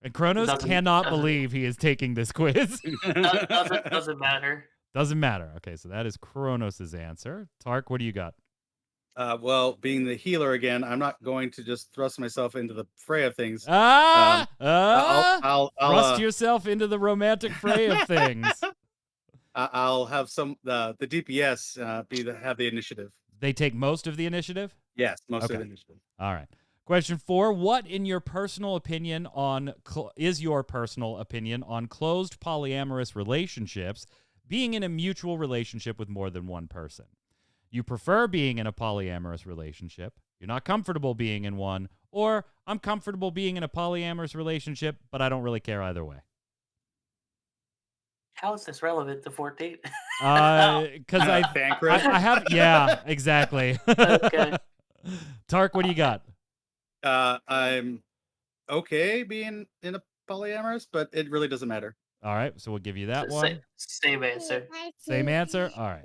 And Kronos cannot believe he is taking this quiz. Doesn't matter. Doesn't matter. Okay, so that is Kronos' answer. Tark, what do you got? Well, being the healer again, I'm not going to just thrust myself into the fray of things. I'll thrust yourself into the romantic fray of things. I'll have the DPS have the initiative. They take most of the initiative? Yes, most of the initiative. All right. Question 4, what is your personal opinion on closed polyamorous relationships, being in a mutual relationship with more than one person? You prefer being in a polyamorous relationship, you're not comfortable being in one, or I'm comfortable being in a polyamorous relationship, but I don't really care either way. How is this relevant to 14? Because I have, yeah, exactly. Okay. Tark, what do you got? I'm okay being in a polyamorous, but it really doesn't matter. All right, so we'll give you that one. Same answer. Same answer? All right.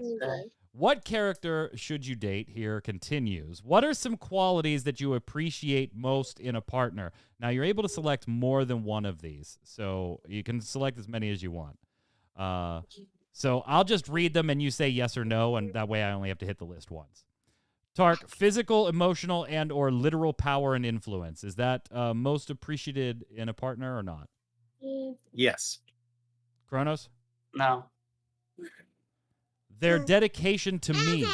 What character should you date? Here continues. What are some qualities that you appreciate most in a partner? Now, you're able to select more than one of these, so you can select as many as you want. So I'll just read them and you say yes or no, and that way I only have to hit the list once. Tark, physical, emotional, and or literal power and influence. Is that most appreciated in a partner or not? Yes. Kronos? No. Their dedication to me.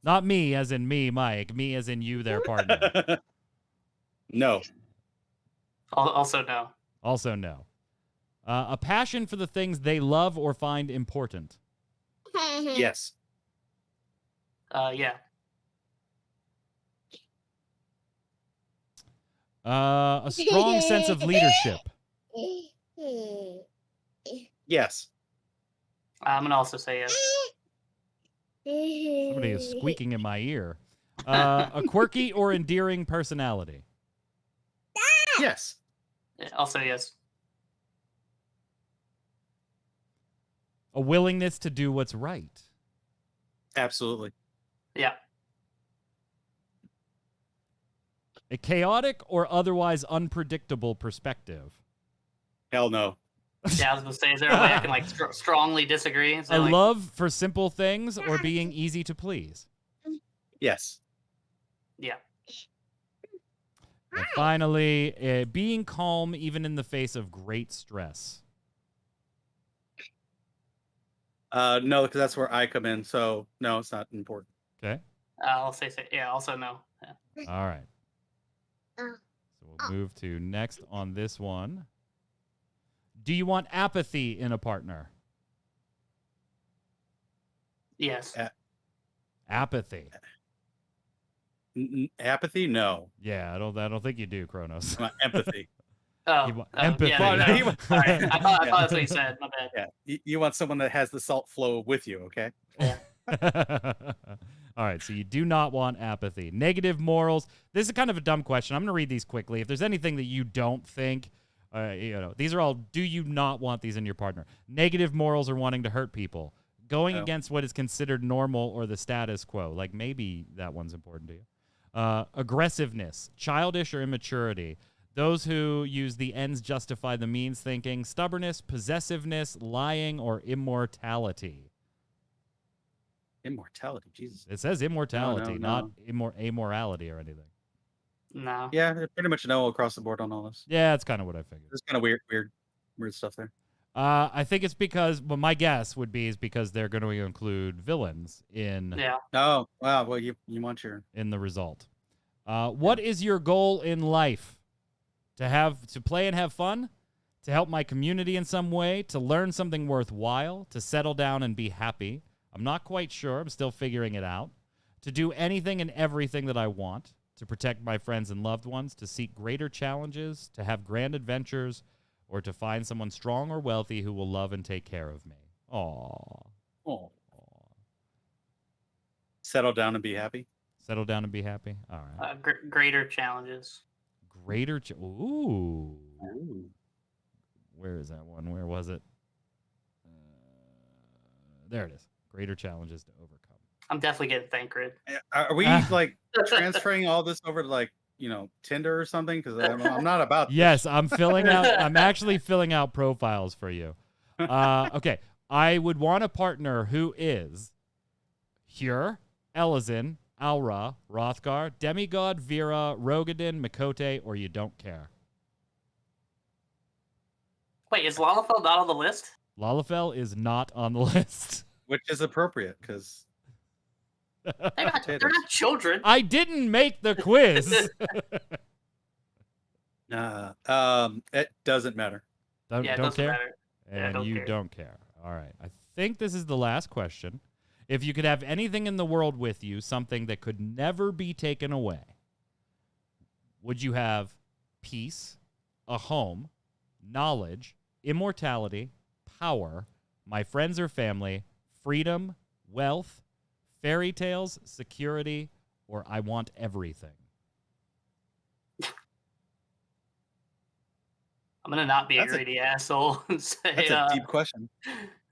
Not me as in me, Mike. Me as in you, their partner. No. Also no. Also no. A passion for the things they love or find important. Yes. Yeah. A strong sense of leadership. Yes. I'm gonna also say yes. Somebody is squeaking in my ear. A quirky or endearing personality. Yes. Yeah, also yes. A willingness to do what's right. Absolutely. Yeah. A chaotic or otherwise unpredictable perspective. Hell no. Yeah, I was gonna say, is there a way I can like strongly disagree? Is A there, like, love for simple things or being easy to please. Yes. Yeah. And finally, being calm even in the face of great stress. No, because that's where I come in. So no, it's not important. Okay. I'll say yeah. Also no. Yeah. All right. So we'll move to next on this one. Do you want apathy in a partner? Yes. Apathy. Apathy? No. Yeah, I don't think you do, Kronos. I want empathy. Oh, empathy. Yeah, no. Sorry. I thought that's what you said. My bad. Yeah. You want someone that has the salt flow with you, okay? Yeah. All right, so you do not want apathy. Negative morals. This is kind of a dumb question. I'm going to read these quickly. If there's anything that you don't think, these are all, do you not want these in your partner? Negative morals or wanting to hurt people. Going against what is considered normal or the status quo. Like maybe that one's important to you. Aggressiveness, childish or immaturity. Those who use the ends justify the means thinking. Stubbornness, possessiveness, lying, or immortality. Immortality, Jesus. It says immortality, No. not amorality or anything. No. Yeah, pretty much no across the board on all this. Yeah, that's kind of what I figured. There's kind of weird stuff there. I think it's because, well, my guess would be is because they're going to include villains in Yeah. Oh, wow. Well, you want your in the result. What is your goal in life? To play and have fun? To help my community in some way? To learn something worthwhile? To settle down and be happy? I'm not quite sure. I'm still figuring it out. To do anything and everything that I want. To protect my friends and loved ones. To seek greater challenges. To have grand adventures. Or to find someone strong or wealthy who will love and take care of me. Aww. Oh. Settle down and be happy. Settle down and be happy? All right. Greater challenges. Ooh. Where is that one? Where was it? There it is. Greater challenges to overcome. I'm definitely getting Thancred. Are we like transferring all this over to like, Tinder or something? Because I'm not about this. Yes, I'm actually filling out profiles for you. Okay. I would want a partner who is Hyur, Elizin, Aura, Hrothgar, Demigod, Vera, Rogadin, Mikote, or you don't care. Wait, is Lalafell not on the list? Lalafell is not on the list. Which is appropriate because They're not children. I didn't make the quiz. it doesn't matter. Don't doesn't care? matter. And don't you care. don't care. All right. I think this is the last question. If you could have anything in the world with you, something that could never be taken away, would you have peace, a home, knowledge, immortality, power, my friends or family, freedom, wealth, fairy tales, security, or I want everything? I'm gonna not be That's a greedy asshole and say That's a deep question.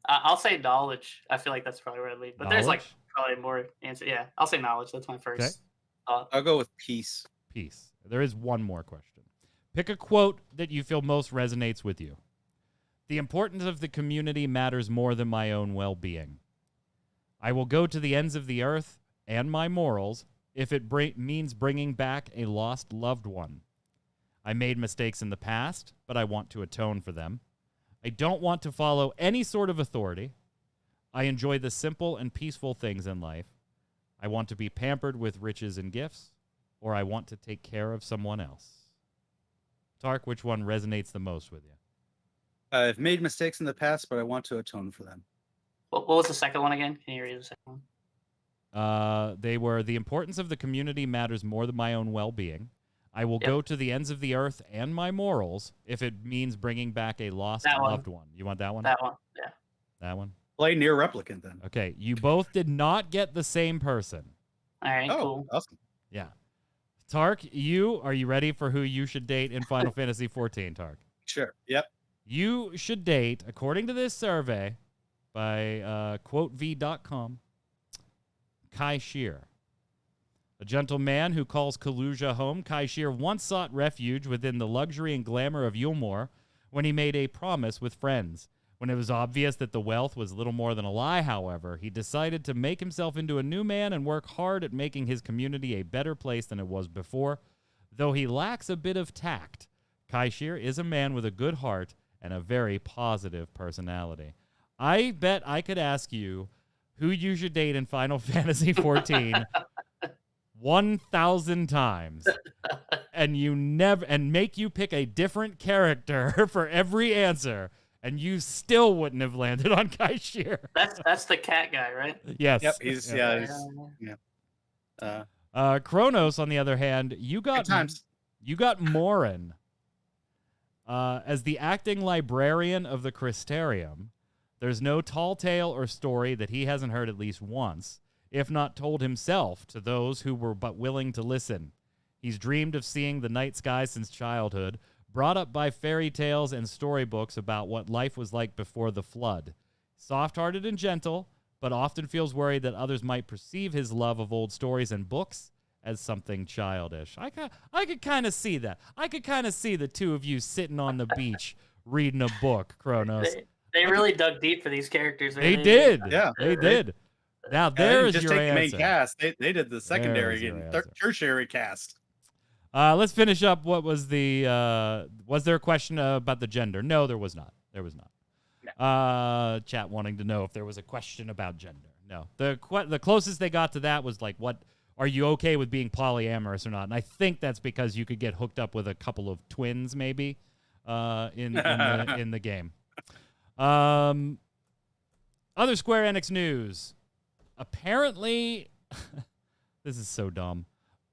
I'll say knowledge. I feel like that's probably where I'd lead. But there's like Knowledge? probably more answer. Yeah, I'll say knowledge. That's my first thought. I'll go with peace. Peace. There is one more question. Pick a quote that you feel most resonates with you. The importance of the community matters more than my own well-being. I will go to the ends of the earth and my morals if it means bringing back a lost loved one. I made mistakes in the past, but I want to atone for them. I don't want to follow any sort of authority. I enjoy the simple and peaceful things in life. I want to be pampered with riches and gifts, or I want to take care of someone else. Tark, which one resonates the most with you? I've made mistakes in the past, but I want to atone for them. What was the second one again? Can you read the second one? They were, the importance of the community matters more than my own well-being. I will go to the ends of the earth and my morals if it means bringing back a lost loved one. You want that one? That one, yeah. That one? Play Near Replicant then. Okay, you both did not get the same person. All right, Oh, cool. awesome. Yeah. Tark, are you ready for who you should date in Final Fantasy XIV, Tark? Sure. Yep. You should date, according to this survey by quotev.com, Kai Shear. A gentle man who calls Kaluja home, Kai Shear once sought refuge within the luxury and glamour of Yulmore when he made a promise with friends. When it was obvious that the wealth was little more than a lie, however, he decided to make himself into a new man and work hard at making his community a better place than it was before. Though he lacks a bit of tact, Kai Shear is a man with a good heart and a very positive personality. I bet I could ask you who you should date in Final Fantasy XIV 1,000 times, and make you pick a different character for every answer, and you still wouldn't have landed on Kai Shear. That's the cat guy, right? Yes. Yep. He's Kronos, on the other hand, you got Morin as the acting librarian of the Crystarium. There's no tall tale or story that he hasn't heard at least once, if not told himself to those who were but willing to listen. He's dreamed of seeing the night sky since childhood, brought up by fairy tales and storybooks about what life was like before the flood. Soft-hearted and gentle, but often feels worried that others might perceive his love of old stories and books as something childish. I could kind of see that. I could kind of see the two of you sitting on the beach reading a book, Kronos. They really dug deep for these characters. They did. Yeah, they did. Now there's just your take the main answer. cast. They did the secondary and tertiary cast. Let's finish up. What was was there a question about the gender? No, there was not. There was not. No. Chat wanting to know if there was a question about gender. No. The closest they got to that was like, what are you okay with being polyamorous or not? And I think that's because you could get hooked up with a couple of twins maybe in the game. Other Square Enix news. Apparently, this is so dumb.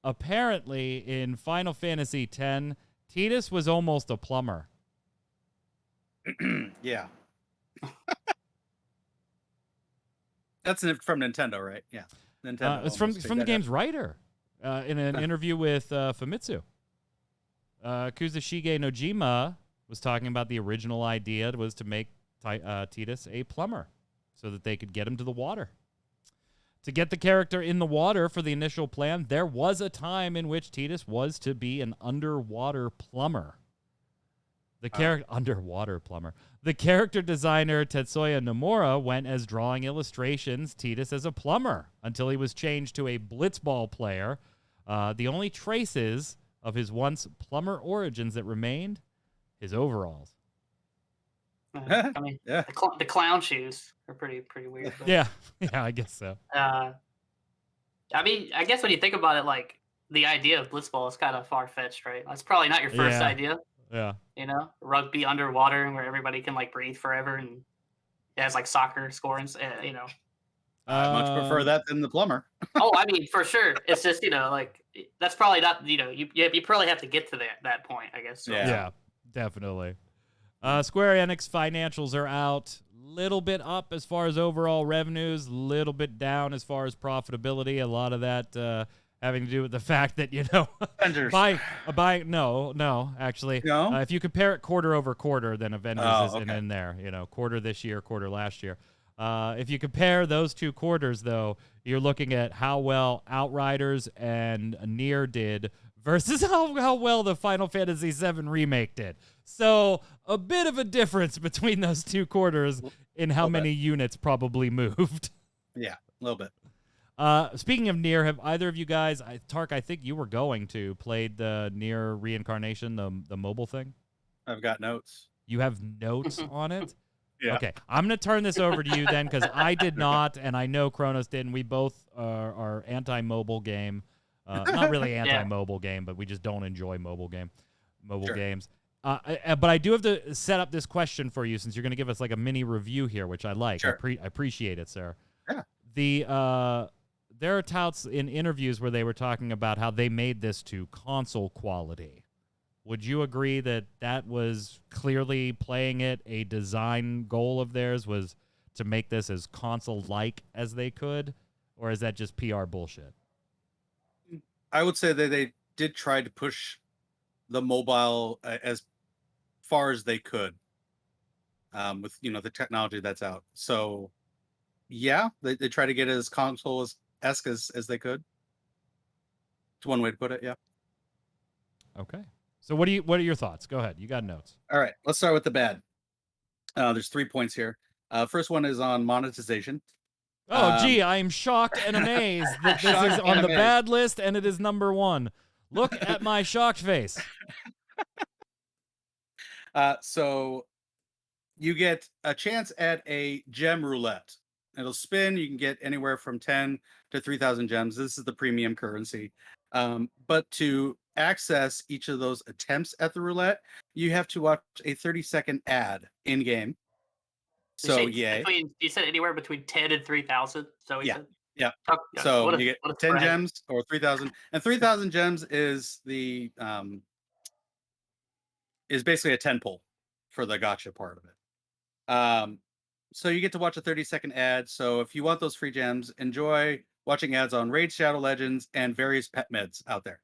Apparently, in Final Fantasy X, Tidus was almost a plumber. Yeah. That's from Nintendo, right? Yeah. Nintendo. It's from the game's writer in an interview with Famitsu. Kuzushige Nojima was talking about the original idea was to make Tidus a plumber so that they could get him to the water. To get the character in the water for the initial plan, there was a time in which Tidus was to be an underwater plumber. Underwater plumber. The character designer Tetsuya Nomura went as drawing illustrations Tidus as a plumber until he was changed to a blitzball player. The only traces of his once plumber origins that remained, his overalls. I mean, Yeah. the clown shoes are pretty weird. But, Yeah, I guess so. I mean, I guess when you think about it, like the idea of blitzball is kind of far fetched, right? That's probably not your first idea. Yeah. You know, rugby underwater where everybody can like breathe forever, and it has like soccer scoring. You know, I much prefer that than the plumber. oh, I mean, for sure. It's just like that's probably not. You probably have to get to that point, I guess. So. Yeah, definitely. Square Enix financials are out. Little bit up as far as overall revenues, little bit down as far as profitability. A lot of that having to do with the fact that, you know, Avengers. no, actually. No? If you compare it quarter over quarter, then Avengers Oh, isn't okay. in there, you know, quarter this year, quarter last year. If you compare those two quarters, though, you're looking at how well Outriders and Nier did versus how well the Final Fantasy VII Remake did. So a bit of a difference between those two quarters in how many units probably moved. Yeah, a little bit. Speaking of Nier, have either of you guys, Tark, I think you were going to, played the Nier Reincarnation, the mobile thing? I've got notes. You have notes on it? Yeah. Okay, I'm going to turn this over to you then, because I did not, and I know Kronos did, and we both are anti-mobile game. Not really anti-mobile game, but we just don't enjoy mobile games. But I do have to set up this question for you, since you're going to give us like a mini review here, which I like. Sure. I appreciate it, sir. Yeah. There are touts in interviews where they were talking about how they made this to console quality. Would you agree that that was clearly playing it? A design goal of theirs was to make this as console-like as they could? Or is that just PR bullshit? I would say that they did try to push the mobile as far as they could with, you know, the technology that's out. So, yeah, they try to get it as console-esque as they could. It's one way to put it, yeah. Okay. So what are your thoughts? Go ahead. You got notes. All right, let's start with the bad. There's 3 points here. First one is on monetization. Oh, gee, I am shocked and amazed that this is on the bad list and it is number 1. Look at my shocked face. So you get a chance at a gem roulette. It'll spin. You can get anywhere from 10 to 3,000 gems. This is the premium currency. But to access each of those attempts at the roulette, you have to watch a 30-second ad in game. So you said anywhere between 10 and 3,000. So yeah. said? Yeah. Oh, So you get 10 gems or 3,000, and 3,000 gems is the is basically a 10 pull for the gotcha part of it. So you get to watch a 30-second ad. So if you want those free gems, enjoy watching ads on Raid Shadow Legends and various pet meds out there.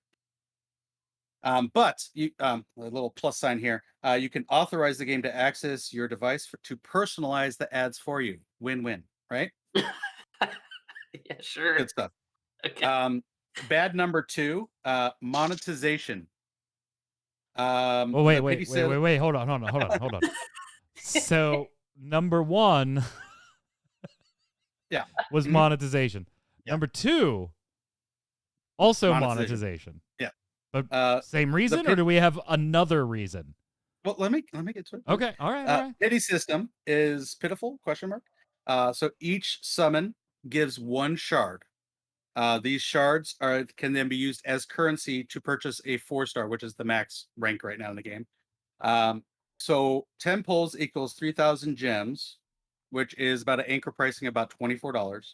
But you, a little plus sign here. You can authorize the game to access your device to personalize the ads for you. Win-win, right? Yeah, sure. Good stuff. Okay. Bad number 2, monetization. Oh, wait. Hold on. So number 1 was monetization. Yeah. Number 2, also monetization. Yeah. But same reason, or do we have another reason? Well, let me get to it. Okay, all right. Pity system is pitiful, ? So each summon gives 1 shard. These shards can then be used as currency to purchase a 4-star, which is the max rank right now in the game. So 10 pulls equals 3,000 gems, which is about an anchor pricing about $24.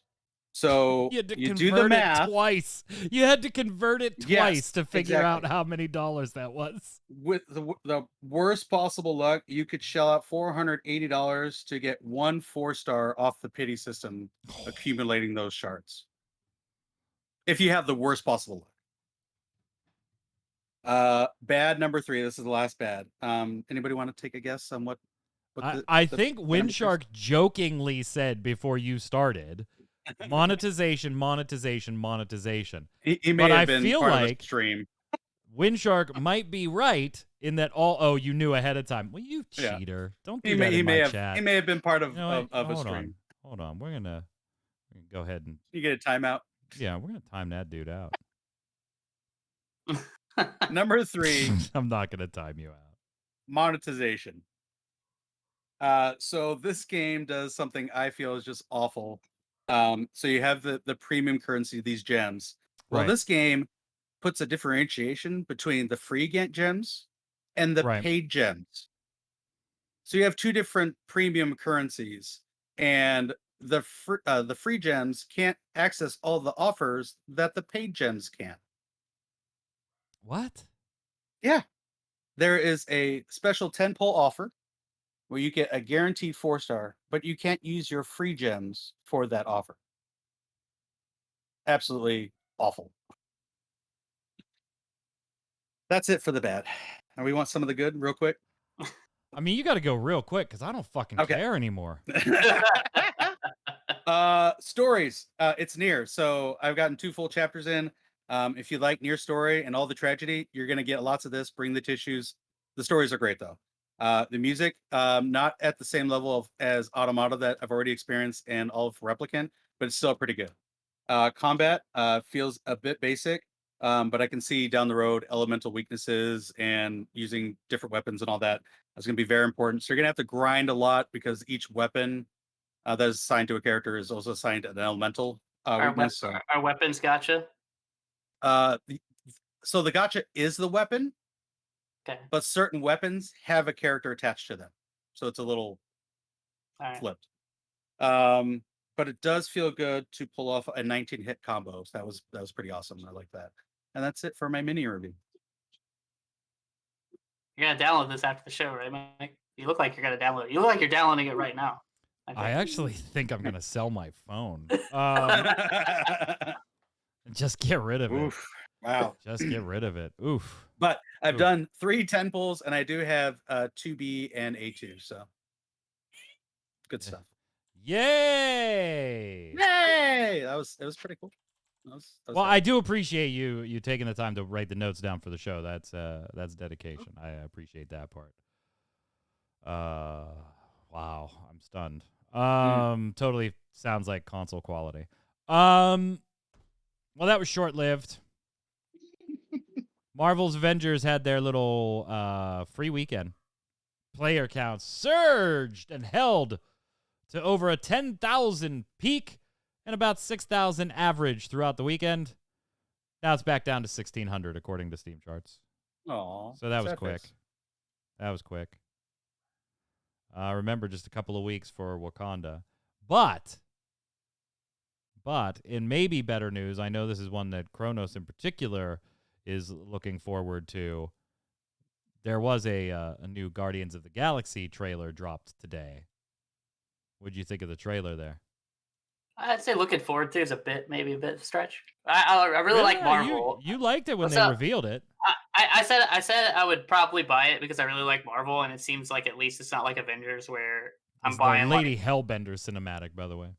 So you had to you convert do the math it twice. You had to convert it twice to figure out how many dollars that was. With the worst possible luck, you could shell out $480 to get 1 4-star off the pity system, accumulating those shards. If you have the worst possible luck. Bad number 3. This is the last bad. Anybody want to take a guess on what I think Windshark jokingly said before you started, monetization. He may have been part of the stream. Windshark might be right in that you knew ahead of time. Well, you cheater. Don't do that in my chat. He may have been part of a stream. Hold on. We're gonna go ahead and you get a timeout. Yeah, we're gonna time that dude out. Number 3. I'm not gonna time you out. Monetization. So this game does something I feel is just awful. So you have the premium currency, these gems. Well, this game puts a differentiation between the free gems and the paid gems. So you have 2 different premium currencies, and the free gems can't access all the offers that the paid gems can. What? Yeah. There is a special 10 pull offer where you get a guaranteed 4-star, but you can't use your free gems for that offer. Absolutely awful. That's it for the bad. And we want some of the good real quick. I mean, you got to go real quick because I don't fucking Okay. care anymore. Stories. It's near. So I've gotten 2 full chapters in. If you like Near Story and all the tragedy, you're gonna get lots of this. Bring the tissues. The stories are great though. The music, not at the same level as Automata that I've already experienced and all of Replicant, but it's still pretty good. Combat feels a bit basic, but I can see down the road elemental weaknesses and using different weapons and all that is going to be very important. So you're going to have to grind a lot because each weapon that is assigned to a character is also assigned an elemental weakness. Our weapons gotcha. So the gotcha is the weapon, Okay. but certain weapons have a character attached to them. So it's a little All right. flipped. But it does feel good to pull off a 19 hit combo. So that was pretty awesome. I like that. And that's it for my mini review. You're gonna download this after the show, right, Mike? You look like you're gonna download it. You look like you're downloading it right now. I actually think I'm gonna sell my phone. Just get rid of it. Oof. Wow. Just get rid of it. Oof. But I've Oof. done 3 10 pulls and I do have 2B and A2. So good stuff. Yay! Yay! It was pretty cool. That was Well, I do appreciate you taking the time to write the notes down for the show. That's dedication. I appreciate that part. Wow, I'm stunned. Totally sounds like console quality. Well, that was short-lived. Marvel's Avengers had their little free weekend. Player counts surged and held to over a 10,000 peak and about 6,000 average throughout the weekend. Now it's back down to 1,600 according to Steam charts. Aw, So that was sad quick. face. That was quick. Remember, just a couple of weeks for Wakanda. But in maybe better news, I know this is one that Kronos in particular is looking forward to. There was a new Guardians of the Galaxy trailer dropped today. What'd you think of the trailer there? I'd say looking forward to is maybe a bit of a stretch. I really like Marvel. You liked it when What's they up? revealed it. I said I would probably buy it because I really like Marvel, and it seems like at least it's not like Avengers where I'm It's buying the Lady Hellbender cinematic, by the way.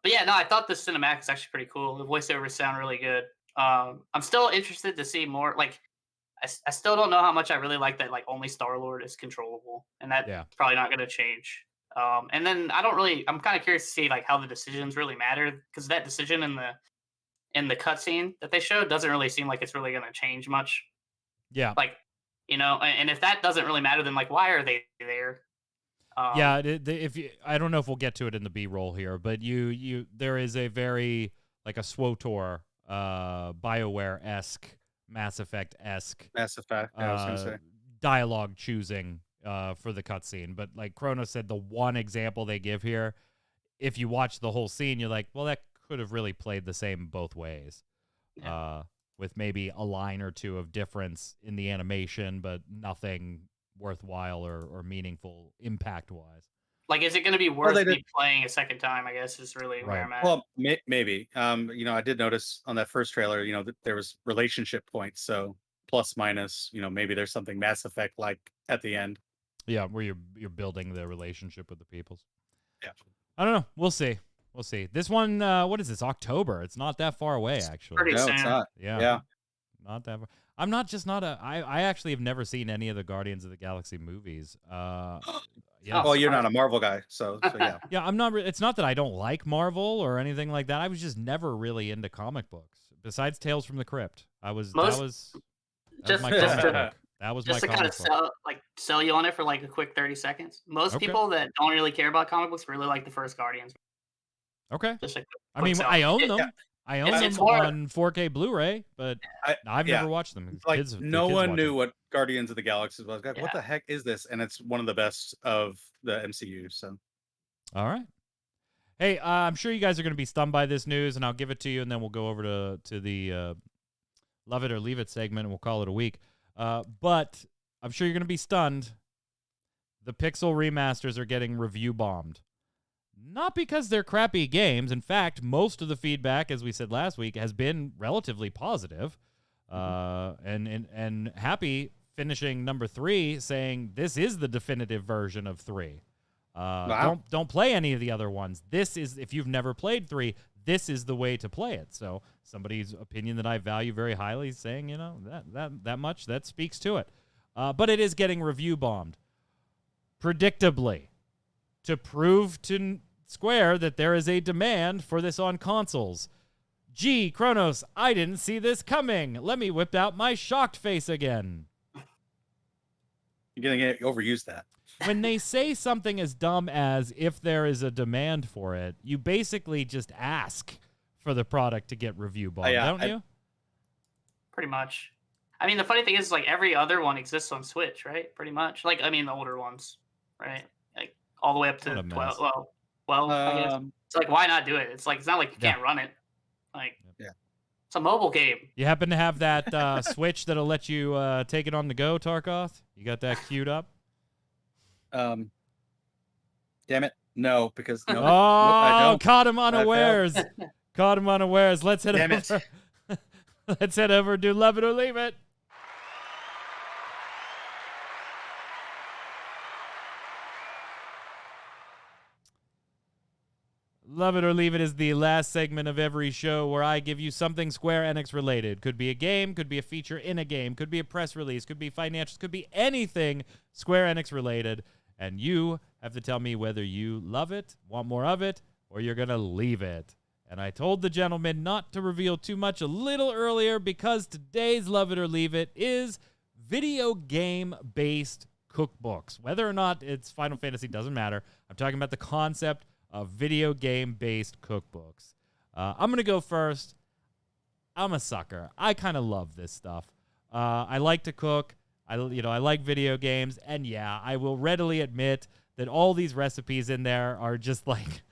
But yeah, no, I thought the cinematic is actually pretty cool. The voiceovers sound really good. I'm still interested to see more. Like, I still don't know how much I really like that. Like, only Star-Lord is controllable, and that's probably not going to change. And then I'm kind of curious to see like how the decisions really matter, because that decision in the cutscene that they showed doesn't really seem like it's really going to change much. Yeah. Like, and if that doesn't really matter, then like why are they there? Yeah, I don't know if we'll get to it in the B-roll here, but there is a very like a SWTOR BioWare-esque, Mass Effect-esque I was gonna say dialogue choosing for the cutscene. But like Kronos said, the one example they give here, if you watch the whole scene, you're like, well, that could have really played the same both ways. Yeah. With maybe a line or two of difference in the animation, but nothing worthwhile or meaningful impact-wise. Like, is it going to be worth me playing a second time? I guess is really where I'm at. Well, maybe. I did notice on that first trailer, that there was relationship points, so plus minus. Maybe there's something Mass Effect like at the end. Yeah, where you're building the relationship with the peoples. Yeah, I don't know. We'll see. This one, what is this? October. It's not that far away, actually. Pretty soon. It's not. Yeah. Not that far. I'm not I actually have never seen any of the Guardians of the Galaxy movies. Yeah. Well, you're not a Marvel guy, so yeah. Yeah, I'm not. It's not that I don't like Marvel or anything like that. I was just never really into comic books. Besides Tales from the Crypt, that was my comic book. That was just my to kind comic of book. sell you on it for like a quick 30 seconds. Most people that don't really care about comic books really like the first Guardians. Okay. Just I mean, sell. I own them. Yeah. I own them on 4K Blu-ray, but I've never watched them. Like Kids no one knew them. what Guardians of the Galaxy was. Like, what the heck is this? And it's one of the best of the MCU. So, all right. Hey, I'm sure you guys are going to be stunned by this news, and I'll give it to you, and then we'll go over to the Love It or Leave It segment, and we'll call it a week. But I'm sure you're going to be stunned. The Pixel remasters are getting review bombed. Not because they're crappy games. In fact, most of the feedback, as we said last week, has been relatively positive. And Happy finishing number 3, saying this is the definitive version of 3. Wow. Don't play any of the other ones. This is, if you've never played 3, this is the way to play it. So somebody's opinion that I value very highly is saying, you know, that much, that speaks to it. But it is getting review bombed. Predictably, to prove to Square that there is a demand for this on consoles. Gee, Kronos, I didn't see this coming. Let me whip out my shocked face again. You're going to overuse that. When they say something as dumb as if there is a demand for it, you basically just ask for the product to get review bombed, don't you? Pretty much. I mean, the funny thing is, like, every other one exists on Switch, right? Pretty much. Like, I mean, the older ones, right? Like, all the way up to 12. Well, 12, I guess. It's like, why not do it? It's like, it's not like you can't run it. Like, it's a mobile game. You happen to have that Switch that'll let you take it on the go, Tarkoth? You got that queued up? Damn it. No, because no. I don't. Caught him unawares. Caught him unawares. Let's head Damn over. Let's head over to Love It or Leave It. Love It or Leave It is the last segment of every show where I give you something Square Enix related. Could be a game, could be a feature in a game, could be a press release, could be financials, could be anything Square Enix related. And you have to tell me whether you love it, want more of it, or you're going to leave it. And I told the gentleman not to reveal too much a little earlier because today's Love It or Leave It is video game-based cookbooks. Whether or not it's Final Fantasy doesn't matter. I'm talking about the concept of video game-based cookbooks. I'm going to go first. I'm a sucker. I kind of love this stuff. I like to cook. I like video games. And yeah, I will readily admit that all these recipes in there are just like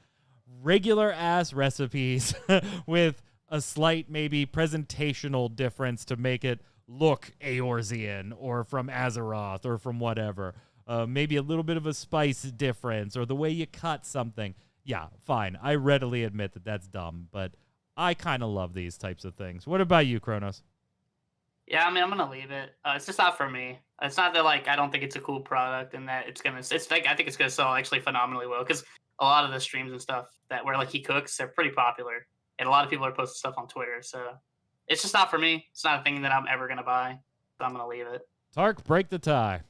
regular-ass recipes with a slight maybe presentational difference to make it look Eorzean or from Azeroth or from whatever. Maybe a little bit of a spice difference or the way you cut something. Yeah, fine. I readily admit that that's dumb, but I kind of love these types of things. What about you, Kronos? Yeah, I mean, I'm gonna leave it. It's just not for me. It's not that like I don't think it's a cool product and that it's like I think it's gonna sell actually phenomenally well because a lot of the streams and stuff that where like he cooks, they're pretty popular, and a lot of people are posting stuff on Twitter. So it's just not for me. It's not a thing that I'm ever gonna buy. So I'm gonna leave it. Tark, break the tie.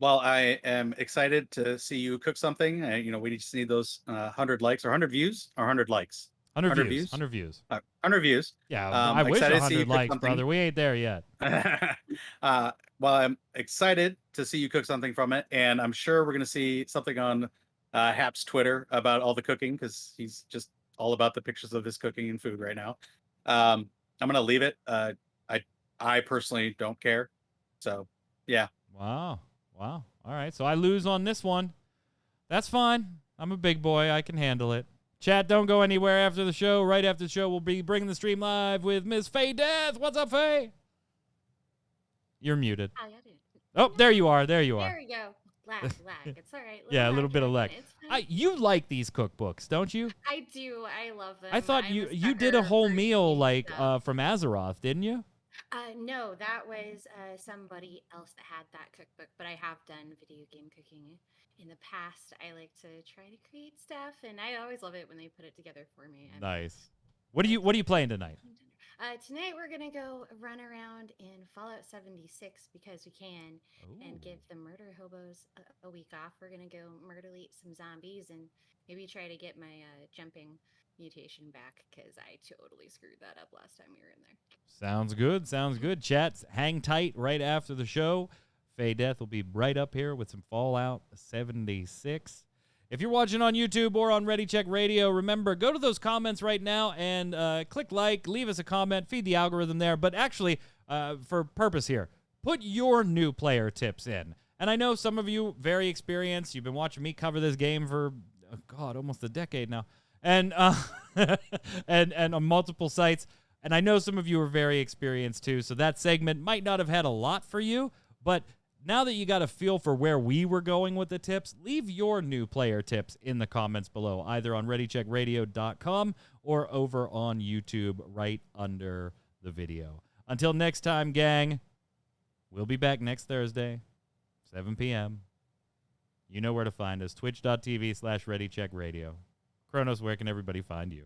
Well, I am excited to see you cook something. We just need those 100 likes or 100 views or 100 likes. 100 views. 100 views. 100 views. Yeah, I wish 100 likes, brother. We ain't there yet. Well, I'm excited to see you cook something from it, and I'm sure we're going to see something on Hap's Twitter about all the cooking because he's just all about the pictures of his cooking and food right now. I'm going to leave it. I personally don't care. So, yeah. Wow. All right, so I lose on this one. That's fine. I'm a big boy. I can handle it. Chat, don't go anywhere after the show. Right after the show, we'll be bringing the stream live with Miss Faye Death. What's up, Faye? You're muted. Oh, there you are. There you are. There we go. Lag. It's all right. Yeah, a little bit of lag. You like these cookbooks, don't you? I do. I love them. I thought you did a whole meal like from Azeroth, didn't you? No, that was somebody else that had that cookbook, but I have done video game cooking in the past. I like to try to create stuff, and I always love it when they put it together for me. Nice. What are you playing tonight? Tonight we're gonna go run around in Fallout 76 because we can, and give the murder hobos a week off. We're gonna go murder-lete some zombies and maybe try to get my jumping mutation back because I totally screwed that up last time we were in there. Sounds good. Chat, hang tight right after the show. Faye Death will be right up here with some Fallout 76. If you're watching on YouTube or on Ready Check Radio, remember, go to those comments right now and click like, leave us a comment, feed the algorithm there. But actually, for purpose here, put your new player tips in. And I know some of you very experienced. You've been watching me cover this game for, almost a decade now. And and on multiple sites. And I know some of you are very experienced too, so that segment might not have had a lot for you, but now that you got a feel for where we were going with the tips, leave your new player tips in the comments below, either on ReadyCheckRadio.com or over on YouTube right under the video. Until next time, gang, we'll be back next Thursday, 7 p.m. You know where to find us, twitch.tv/ReadyCheckRadio. Kronos, where can everybody find you?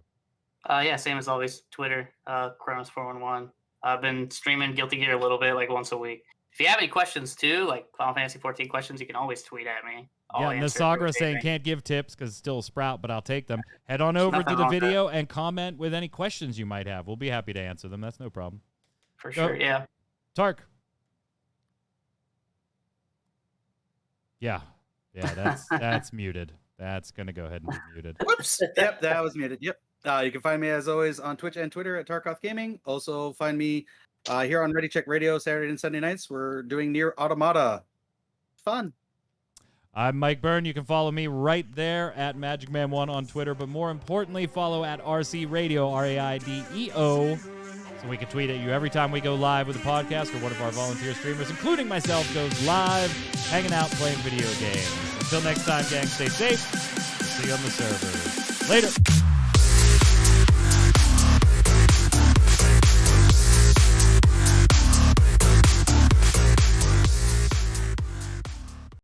Yeah, same as always. Twitter, Kronos411. I've been streaming Guilty Gear a little bit, like once a week. If you have any questions too, like Final Fantasy XIV questions, you can always tweet at me. I'll answer Nasagra saying anything. can't give tips because it's still a Sprout, but I'll take them. Head on over to nothing the wrong with video and comment with any questions you might have. We'll be happy to answer them. That's no problem. For sure, yeah. Tark. Yeah, that's muted. That's going to go ahead and be muted. Whoops. Yep, that was muted. Yep. You can find me as always on Twitch and Twitter at Tarkoth Gaming. Also find me here on Ready Check Radio Saturday and Sunday nights. We're doing Nier Automata. Fun. I'm Mike Byrne. You can follow me right there at MagicMan1 on Twitter, but more importantly, follow at RC Radio, RAIDEO, so we can tweet at you every time we go live with a podcast or one of our volunteer streamers, including myself, goes live, hanging out, playing video games. Until next time, gang, stay safe. See you on the servers. Later.